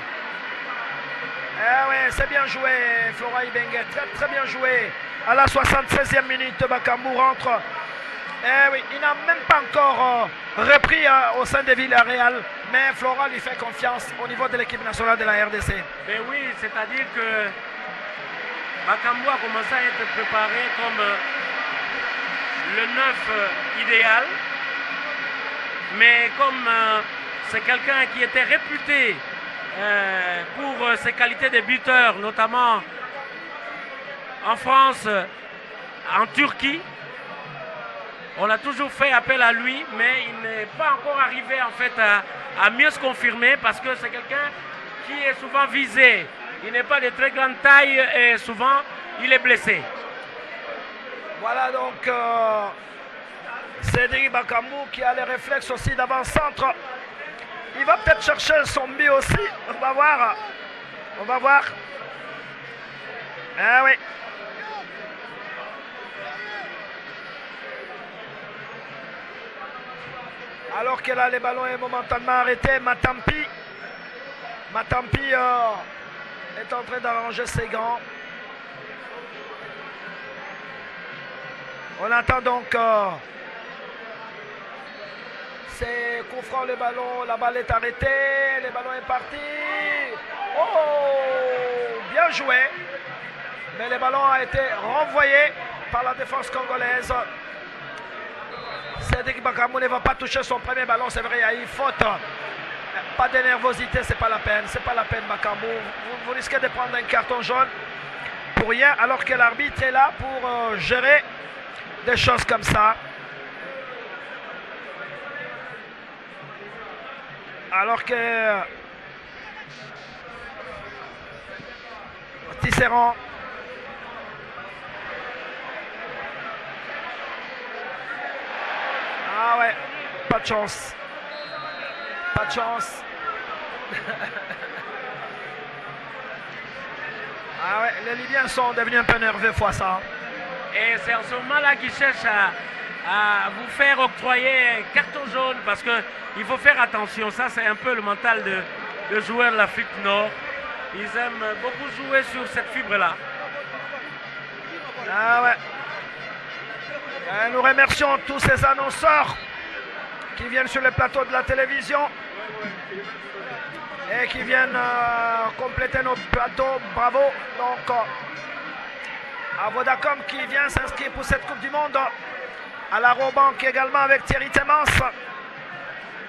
Eh ouais, c'est bien joué, Flora Ibenge, très bien joué. À la 76e minute, Bakambu rentre. Eh oui, il n'a même pas encore repris au sein de Villarreal, mais Flora lui fait confiance au niveau de l'équipe nationale de la RDC. Mais oui, c'est-à-dire que Bakambu a commencé à être préparé comme le 9 idéal, mais comme c'est quelqu'un qui était réputé pour ses qualités de buteur, notamment en France, en Turquie. On a toujours fait appel à lui, mais il n'est pas encore arrivé en fait à mieux se confirmer parce que c'est quelqu'un qui est souvent visé. Il n'est pas de très grande taille et souvent il est blessé. Voilà donc Cédric Bakambu qui a les réflexes aussi d'avant-centre. Il va peut-être chercher son but aussi. On va voir. On va voir. Ah oui. Alors que là, le ballon est momentanément arrêté. Matampi est en train d'arranger ses gants. On attend donc... C'est coup franc le ballon, la balle est arrêtée, le ballon est parti. Oh, bien joué. Mais le ballon a été renvoyé par la défense congolaise. Cédric Bakambu ne va pas toucher son premier ballon, c'est vrai, il y a eu faute. Pas de nervosité, c'est pas la peine, Bakambu. Vous risquez de prendre un carton jaune pour rien, alors que l'arbitre est là pour gérer des choses comme ça. Alors que Tisserand ah ouais, pas de chance. Ah ouais, les Libyens sont devenus un peu nerveux fois ça. Et c'est en ce moment-là qu'ils cherchent à vous faire octroyer un carton jaune parce qu'il faut faire attention. Ça, c'est un peu le mental de joueurs de l'Afrique du Nord. Ils aiment beaucoup jouer sur cette fibre-là. Ah ouais. Nous remercions tous ces annonceurs qui viennent sur le plateau de la télévision et qui viennent compléter nos plateaux. Bravo. Donc, à Vodacom qui vient s'inscrire pour cette Coupe du Monde. À la Robank également avec Thierry Temens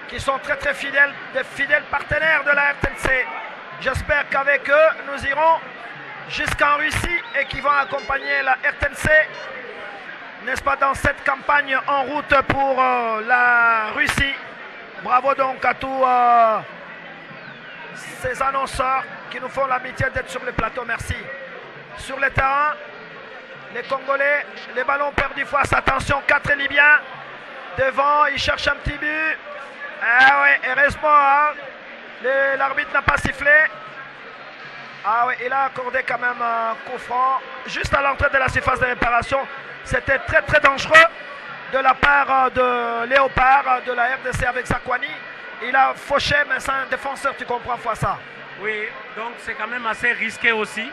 qui sont très très fidèles, des fidèles partenaires de la RTNC. J'espère qu'avec eux, nous irons jusqu'en Russie et qui vont accompagner la RTNC, n'est-ce pas, dans cette campagne en route pour la Russie. Bravo donc à tous ces annonceurs qui nous font l'amitié d'être sur le plateau. Merci. Sur le terrain, les Congolais, les ballons perdus face. Attention, 4 Libyens devant, ils cherchent un petit but. Ah ouais, heureusement, hein, l'arbitre n'a pas sifflé. Ah oui, il a accordé quand même un coup franc juste à l'entrée de la surface de réparation. C'était très très dangereux de la part de Léopard de la RDC avec Zakwani. Il a fauché, mais c'est un défenseur, tu comprends, fois ça. Oui, donc c'est quand même assez risqué aussi.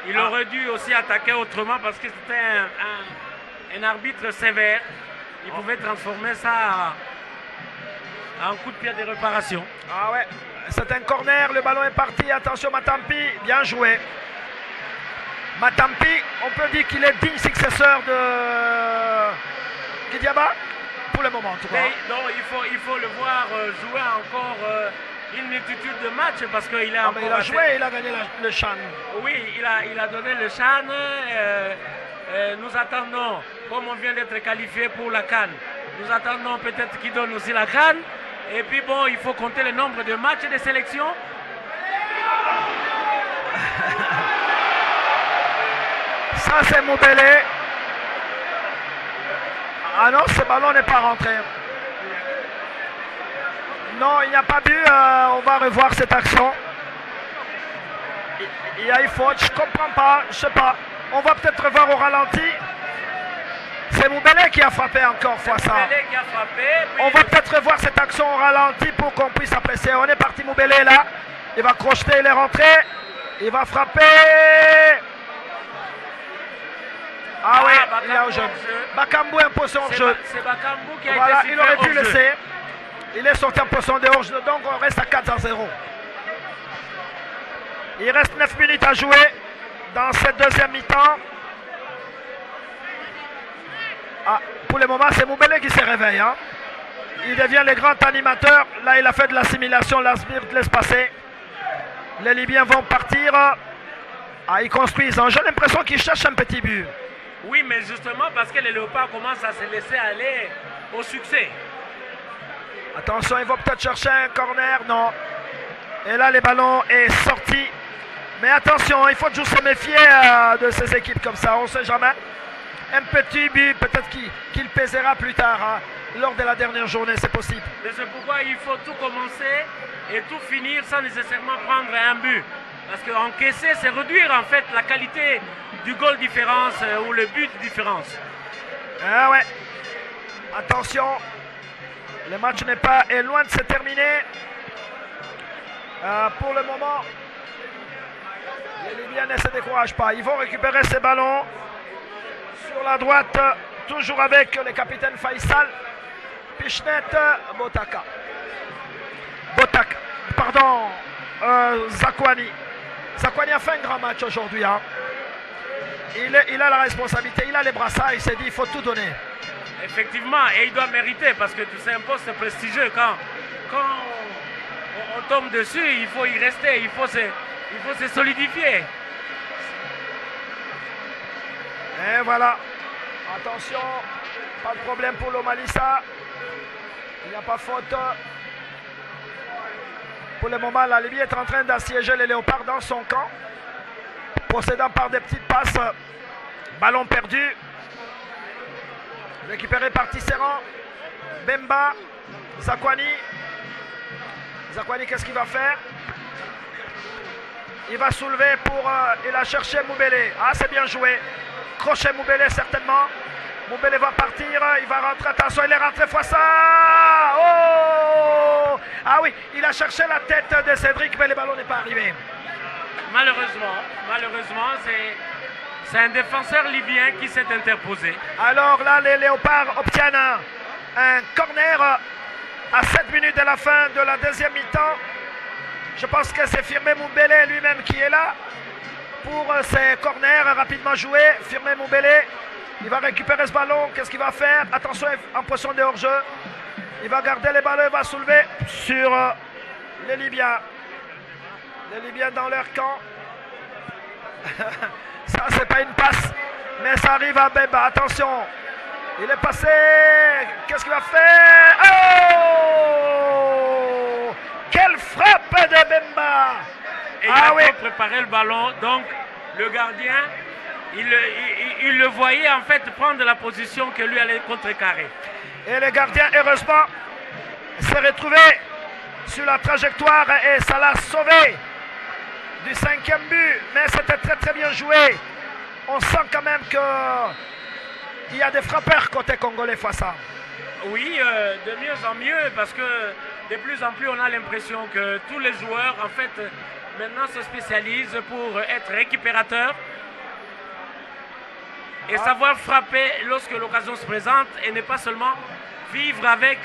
Il aurait dû aussi attaquer autrement parce que c'était un arbitre sévère. Il pouvait transformer ça en coup de pied de réparation. Ah ouais, c'est un corner, le ballon est parti. Attention Matampi, bien joué. Matampi, on peut dire qu'il est digne successeur de Kidiaba pour le moment en tout cas. Mais non, il faut le voir jouer encore une multitude de matchs parce qu'il a il a joué, il a gagné le Chan. Oui, il a donné le Chan. Nous attendons, comme on vient d'être qualifié pour la CAN, nous attendons peut-être qu'il donne aussi la CAN. Et puis bon, il faut compter le nombre de matchs et de sélections. Ça c'est Moubélé. Ah non, ce ballon n'est pas rentré. Non, il n'y a pas but. On va revoir cette action. Il y a une faute, je ne comprends pas, je ne sais pas. On va peut-être revoir au ralenti. C'est Moubélé qui a frappé encore fois ça. Qui a frappé, on va peut-être revoir cette action au ralenti pour qu'on puisse apprécier. On est parti Moubélé là. Il va crocheter, il est rentré. Il va frapper. Ah oui, il y a au jeu. Bakambu impose en jeu. C'est Bakambu qui a voilà, été il aurait dû hors-jeu. laisser. Il est sorti en position de hors-jeu, donc on reste à 4-0. Il reste 9 minutes à jouer dans cette deuxième mi-temps. Ah, pour le moment, c'est Moubélé qui se réveille. Hein. Il devient le grand animateur. Là, il a fait de l'assimilation. L'Asbir laisse passer. Les Libyens vont partir. Ah, ils construisent. J'ai l'impression qu'ils cherchent un petit but. Oui, mais justement parce que les Léopards commencent à se laisser aller au succès. Attention, ils vont peut-être chercher un corner. Non. Et là, le ballon est sorti. Mais attention, il faut toujours se méfier de ces équipes comme ça. On ne sait jamais. Un petit but, peut-être qu'il pèsera plus tard, hein, lors de la dernière journée, c'est possible. Mais c'est pourquoi il faut tout commencer et tout finir sans nécessairement prendre un but. Parce qu'encaisser, c'est réduire en fait la qualité du goal différence ou le but différence. Ah ouais. Attention, le match est loin de se terminer. Pour le moment, les Libyens ne se découragent pas. Ils vont récupérer ces ballons. Sur la droite, toujours avec le capitaine Faisal, Pichnet, Botaka. Zakwani. Zakwani a fait un grand match aujourd'hui. Hein. Il a la responsabilité, il a les brassards, il s'est dit il faut tout donner. Effectivement, et il doit mériter parce que c'est un poste prestigieux. Quand on tombe dessus, il faut y rester, il faut se solidifier. Et voilà. Attention, pas de problème pour l'Omalissa. Il n'y a pas faute. Pour le moment, la Libye est en train d'assiéger les Léopards dans son camp. Procédant par des petites passes. Ballon perdu. Récupéré par Tisserand. Bemba. Zakwani. Zakwani, qu'est-ce qu'il va faire? Il va soulever pour... il a cherché Moubele. Ah, c'est bien joué. Crochet Moubele, certainement. Moubele va partir. Il va rentrer. Attention, il est rentré fois ça. Oh! Ah oui, il a cherché la tête de Cédric, mais le ballon n'est pas arrivé. Malheureusement, c'est un défenseur libyen qui s'est interposé. Alors là, les Léopards obtiennent un corner à 7 minutes de la fin de la deuxième mi-temps. Je pense que c'est Firmé Moubele lui-même qui est là pour ces corners rapidement joués. Firmé Moubele, il va récupérer ce ballon. Qu'est-ce qu'il va faire? Attention, en position de hors-jeu. Il va garder les ballons, il va soulever sur les Libyens. Les Libyens dans leur camp. Ça, c'est pas une passe, mais ça arrive à Bemba. Attention, il est passé. Qu'est-ce qu'il va faire? Oh! Quelle frappe de Bemba! Et il a préparé le ballon, donc le gardien, il le voyait en fait prendre la position que lui allait contrecarrer. Et le gardien, heureusement, s'est retrouvé sur la trajectoire et ça l'a sauvé du 5e but. Mais c'était très très bien joué. On sent quand même qu'il y a des frappeurs côté congolais face à. Oui, de mieux en mieux, parce que de plus en plus on a l'impression que tous les joueurs en fait maintenant se spécialisent pour être récupérateurs et savoir frapper lorsque l'occasion se présente et ne pas seulement vivre avec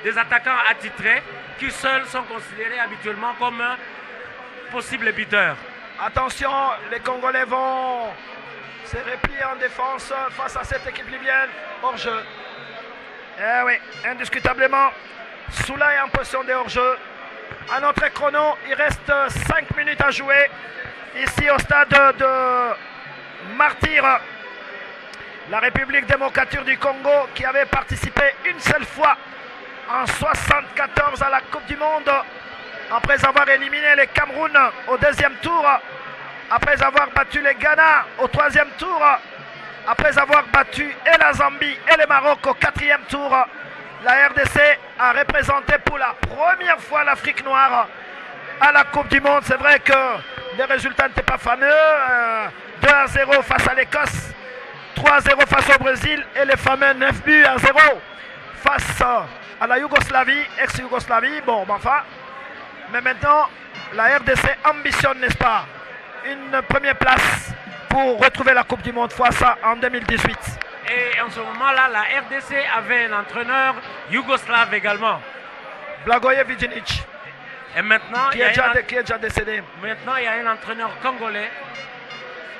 des attaquants attitrés qui seuls sont considérés habituellement comme possibles buteurs. Attention, les Congolais vont se replier en défense face à cette équipe libyenne hors jeu. Eh oui, indiscutablement, Soula est en position de hors jeu. À notre chrono, il reste 5 minutes à jouer ici au stade de Martyr. La République démocratique du Congo qui avait participé une seule fois en 1974 à la Coupe du Monde après avoir éliminé les Cameroun au 2e tour, après avoir battu les Ghana au 3e tour, après avoir battu et la Zambie et le Maroc au 4e tour. La RDC a représenté pour la première fois l'Afrique noire à la Coupe du Monde. C'est vrai que les résultats n'étaient pas fameux. 2-0 face à l'Écosse, 3-0 face au Brésil et les fameux 9 buts à 0 face à la Yougoslavie, ex-Yougoslavie. Bon, enfin. Mais maintenant, la RDC ambitionne, n'est-ce pas, une première place pour retrouver la Coupe du Monde fois ça en 2018. Et en ce moment-là, la RDC avait un entraîneur yougoslave également. Blagoje Viđinić. Et maintenant, qui est déjà décédé. Maintenant, il y a un entraîneur congolais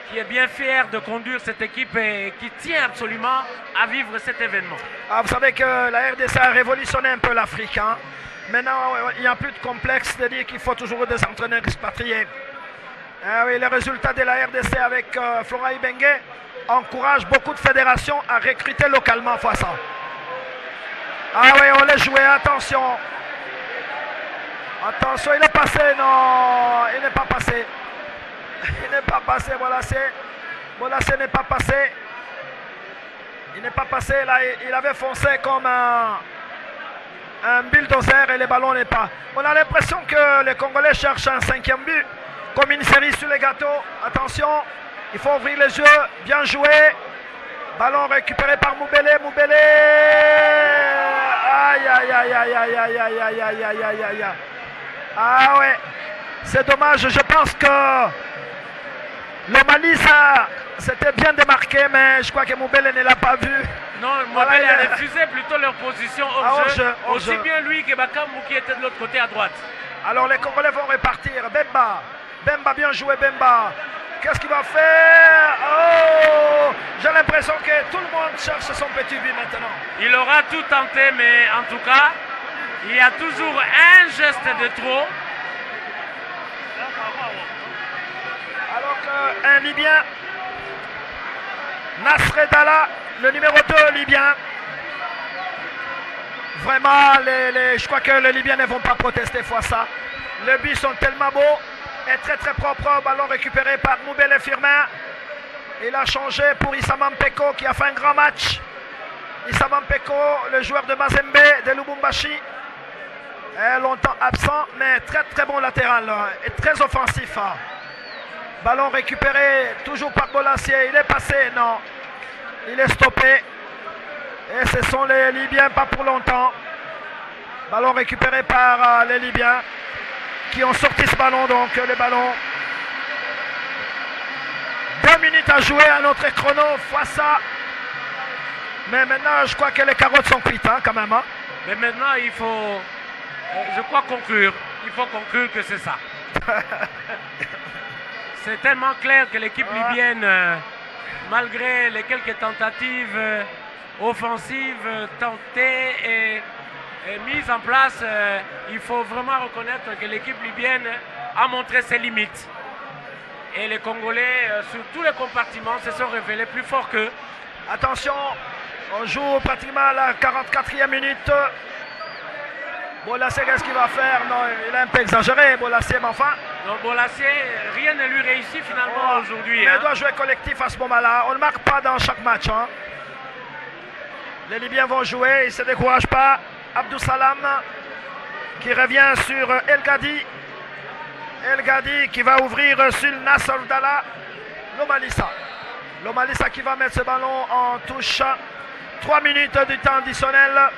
qui est bien fier de conduire cette équipe et qui tient absolument à vivre cet événement. Ah, vous savez que la RDC a révolutionné un peu l'Afrique. Hein? Maintenant, il n'y a plus de complexe de dire qu'il faut toujours des entraîneurs expatriés. Ah oui, les résultats de la RDC avec Florent Ibenge encouragent beaucoup de fédérations à recruter localement face à. Ah oui, on l'a joué, attention. Attention, il est passé, non, il n'est pas passé. Il n'est pas passé, Bolasie n'est pas passé. Il n'est pas passé, là, il avait foncé comme un bulldozer et le ballon n'est pas. On a l'impression que les Congolais cherchent un 5e but, comme une série sur les gâteaux. Attention, il faut ouvrir les yeux, bien joué. Ballon récupéré par Moubele. Aïe, aïe, aïe, aïe, aïe, aïe, aïe, aïe, aïe, aïe, aïe, aïe. Ah ouais, c'est dommage, je pense que le Mali, ça, c'était bien démarqué, mais je crois que Moubele ne l'a pas vu. Non, Moubele a refusé plutôt leur position hors jeu. Aussi bien lui que Bakambu qui était de l'autre côté à droite. Alors les Congolais vont repartir. Bemba, bien joué Bemba. Qu'est-ce qu'il va faire? Oh, j'ai l'impression que tout le monde cherche son petit but maintenant. Il aura tout tenté, mais en tout cas, il y a toujours un geste de trop. Alors qu'un Libyen, Nasredala, le numéro 2 Libyen, vraiment, je crois que les Libyens ne vont pas protester fois ça. Les buts sont tellement beaux et très très propres. Ballon récupéré par Moubele Firmin. Il a changé pour Issa Mampeko qui a fait un grand match. Issa Mampeko, le joueur de Mazembe, de Lubumbashi. est longtemps absent, mais très très bon latéral et très offensif. Ballon récupéré toujours par Bolassier. Il est passé, non. Il est stoppé. Et ce sont les Libyens, pas pour longtemps. Ballon récupéré par les Libyens qui ont sorti ce ballon, donc les ballons. 2 minutes à jouer à notre chrono, Fouassa. Mais maintenant, je crois que les carottes sont cuites, quand même. Mais maintenant, il faut, je crois, conclure. Il faut conclure que c'est ça. C'est tellement clair que l'équipe libyenne, malgré les quelques tentatives offensives tentées et mises en place, il faut vraiment reconnaître que l'équipe libyenne a montré ses limites. Et les Congolais, sur tous les compartiments, se sont révélés plus forts qu'eux. Attention, on joue pratiquement à la 44e minute. Bolassier, qu'est-ce qu'il va faire? Non, il est un peu exagéré, Bolassier, mais enfin. Donc Bolassier, rien ne lui réussit finalement aujourd'hui. Mais il doit jouer collectif à ce moment-là. On ne marque pas dans chaque match. Les Libyens vont jouer, ils ne se découragent pas. Abdou Salam qui revient sur El Gadi. El Gadi qui va ouvrir sur Nasser Dalla. Lomalissa. Lomalissa qui va mettre ce ballon en touche. 3 minutes du temps additionnel.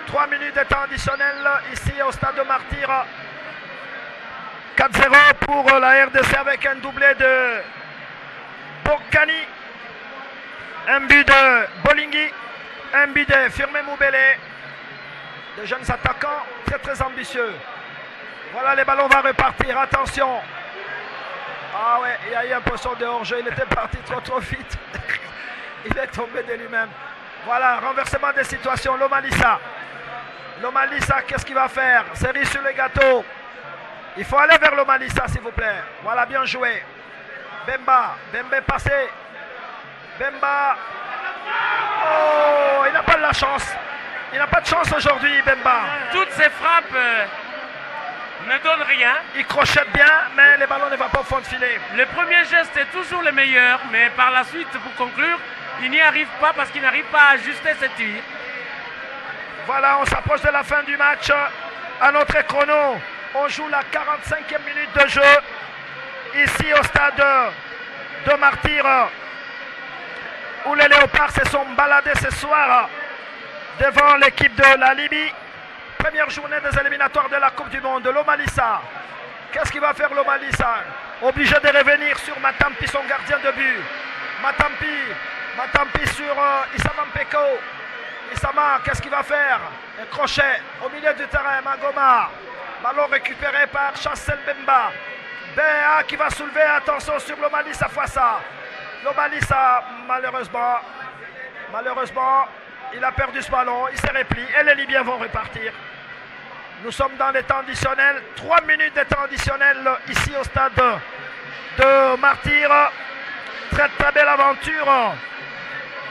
3 minutes de temps additionnel ici au stade de Martyr. 4-0 pour la RDC avec un doublé de Bokani. Un but de Bolingui. Un but de Firmin Moubele. Des jeunes attaquants très très ambitieux. Voilà, les ballons vont repartir. Attention. Ah ouais, il y a eu un poisson de hors-jeu. Il était parti trop vite. Il est tombé de lui-même. Voilà, renversement des situations. Lomalissa. Lomalissa, qu'est-ce qu'il va faire? Série sur les gâteaux. Il faut aller vers Lomalissa, s'il vous plaît. Voilà, bien joué. Bemba. Bemba est passé. Bemba. Oh, il n'a pas de la chance. Il n'a pas de chance aujourd'hui, Bemba. Toutes ces frappes ne donnent rien. Il crochette bien, mais les ballons ne vont pas au fond de filet. Le premier geste est toujours le meilleur, mais par la suite, pour conclure, il n'y arrive pas parce qu'il n'arrive pas à ajuster ses tirs. Voilà, on s'approche de la fin du match. À notre chrono, on joue la 45e minute de jeu. Ici au stade de Martyr, où les Léopards se sont baladés ce soir devant l'équipe de la Libye. Première journée des éliminatoires de la Coupe du Monde. Lomalissa. Qu'est-ce qu'il va faire Lomalissa? Obligé de revenir sur Matampi, son gardien de but. Matampi sur Issama Mpeko. Issama, qu'est-ce qu'il va faire? Un crochet au milieu du terrain. Magoma. Ballon récupéré par Chancel Bemba. Béa qui va soulever. Attention sur Lomalissa Fouassa. Lomalissa, malheureusement, il a perdu ce ballon. Il s'est replié et les Libyens vont repartir. Nous sommes dans les temps additionnels. 3 minutes de temps additionnel ici au stade de Martyr. Très très belle aventure.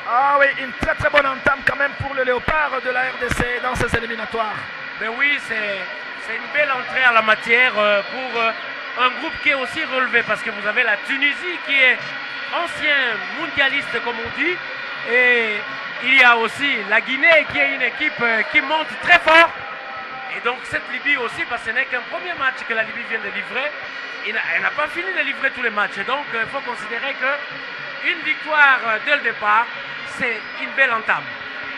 Ah oui, une très très bonne entame quand même pour le Léopard de la RDC dans ces éliminatoires. Mais oui, c'est une belle entrée à la matière pour un groupe qui est aussi relevé parce que vous avez la Tunisie qui est ancien mondialiste comme on dit, et il y a aussi la Guinée qui est une équipe qui monte très fort. Et donc cette Libye aussi, parce que ce n'est qu'un premier match que la Libye vient de livrer, elle n'a pas fini de livrer tous les matchs. Donc il faut considérer qu'une victoire dès le départ, c'est une belle entame.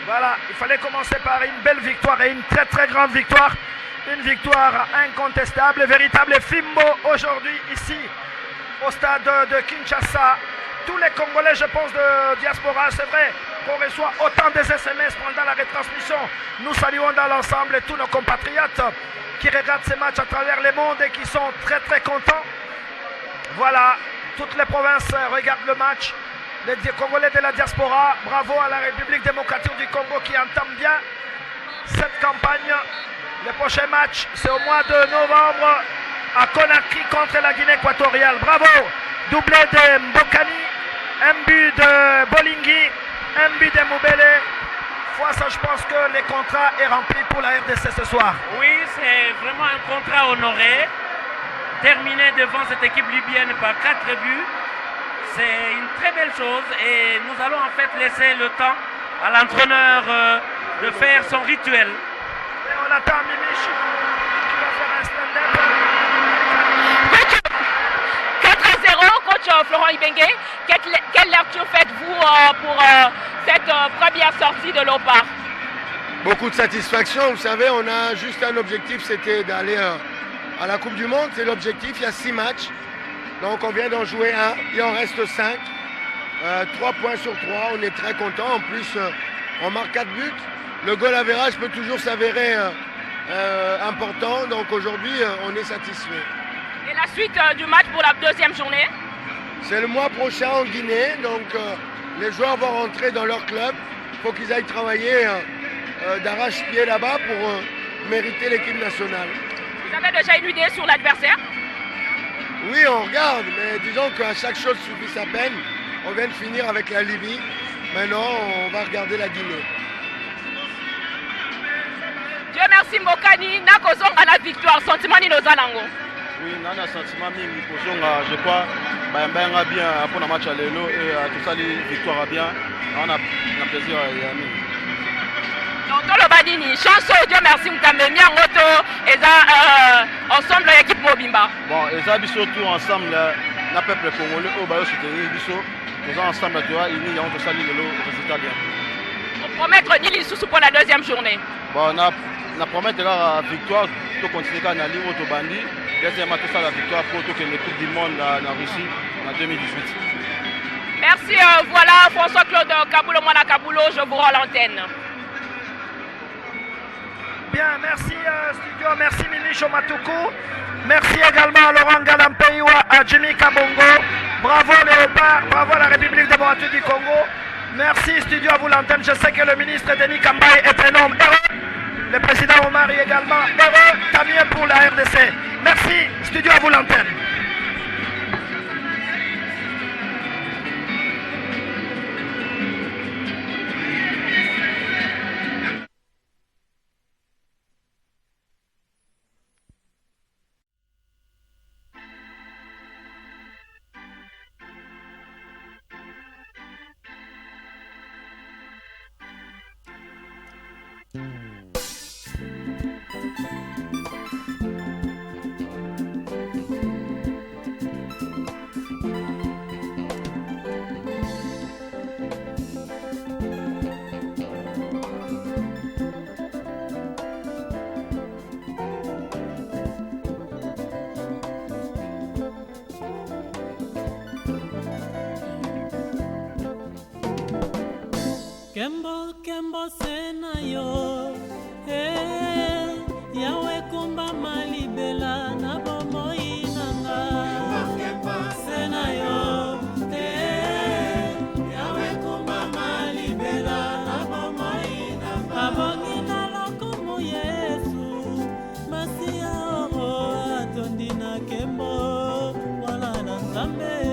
Voilà, il fallait commencer par une belle victoire et une très très grande victoire. Une victoire incontestable, véritable Fimbo aujourd'hui ici au stade de Kinshasa. Tous les Congolais, je pense, de diaspora, c'est vrai qu'on reçoit autant des SMS pendant la retransmission. Nous saluons dans l'ensemble tous nos compatriotes qui regardent ces matchs à travers le monde et qui sont très très contents. Voilà, toutes les provinces regardent le match. Les Congolais de la diaspora, bravo à la République démocratique du Congo qui entame bien cette campagne. Le prochain match, c'est au mois de novembre à Conakry contre la Guinée équatoriale. Bravo! Doublé de Mbokani, un but de Bolingui, un but de Moubele. Ça, je pense que le contrat est rempli pour la RDC ce soir. Oui, c'est vraiment un contrat honoré. Terminé devant cette équipe libyenne par 4 buts. C'est une très belle chose et nous allons en fait laisser le temps à l'entraîneur de faire son rituel. Et on Jonathan Mimich qui va faire un stand-up. Coach, 4-0, coach Florent Ibenge, quelle lecture faites-vous pour cette première sortie de l'OPA? Beaucoup de satisfaction, vous savez, on a juste un objectif, c'était d'aller à la Coupe du Monde, c'est l'objectif, il y a 6 matchs, donc on vient d'en jouer 1, il en reste 5, 3 points sur 3, on est très content, en plus on marque 4 buts, le goal average peut toujours s'avérer important, donc aujourd'hui on est satisfait. Et la suite du match pour la deuxième journée? C'est le mois prochain en Guinée, donc les joueurs vont rentrer dans leur club, il faut qu'ils aillent travailler d'arrache-pied là-bas pour mériter l'équipe nationale. Vous avez déjà une idée sur l'adversaire? Oui, on regarde, mais disons qu'à chaque chose suffit sa peine. On vient de finir avec la Libye, maintenant on va regarder la Guinée. Dieu merci Mbokani, nakozonga la victoire, sentiment ni nozalango. Oui, nana sentiment mingi kozonga, je crois, bayamba bien pour le match à l'élo et tout ça les victoires bien, on a plaisir à y Donc le badini, chance, Dieu merci Mkamemi Angoto, et ensemble l'équipe Mobimba. Bon, et ça surtout ensemble, le peuple congolais au Bayo soutenir Bisso, nous ensemble tu vois, il y a tout ça le résultat bien. On promet Nili sous pour la deuxième journée. Bon, on promet la victoire, tout continuer à aller au Bandi, deuxièmement tout ça la victoire pour tout que Coupe du monde en Russie en 2018. Merci, voilà François-Claude Kaboulo, Mwana Kaboulo, je vous rends l'antenne. Bien, merci studio, merci Mimicho Matuku, merci également à Laurent Galampeiwa, à Jimmy Kabongo, bravo Léopard, bravo à la République démocratique du Congo, merci studio à vous l'antenne, je sais que le ministre Denis Kambaye est un homme heureux, le président Omari également heureux, tant mieux pour la RDC, merci studio à vous l'antenne. Kembo kembo sena yo, yawe kumba malibela na bomoi nanga. Kembo sena yo, yawe kumba malibela na bomoi nanga. Abongi na lokumu Yesu, masia oro atondi na kembo, wala na Nzambe.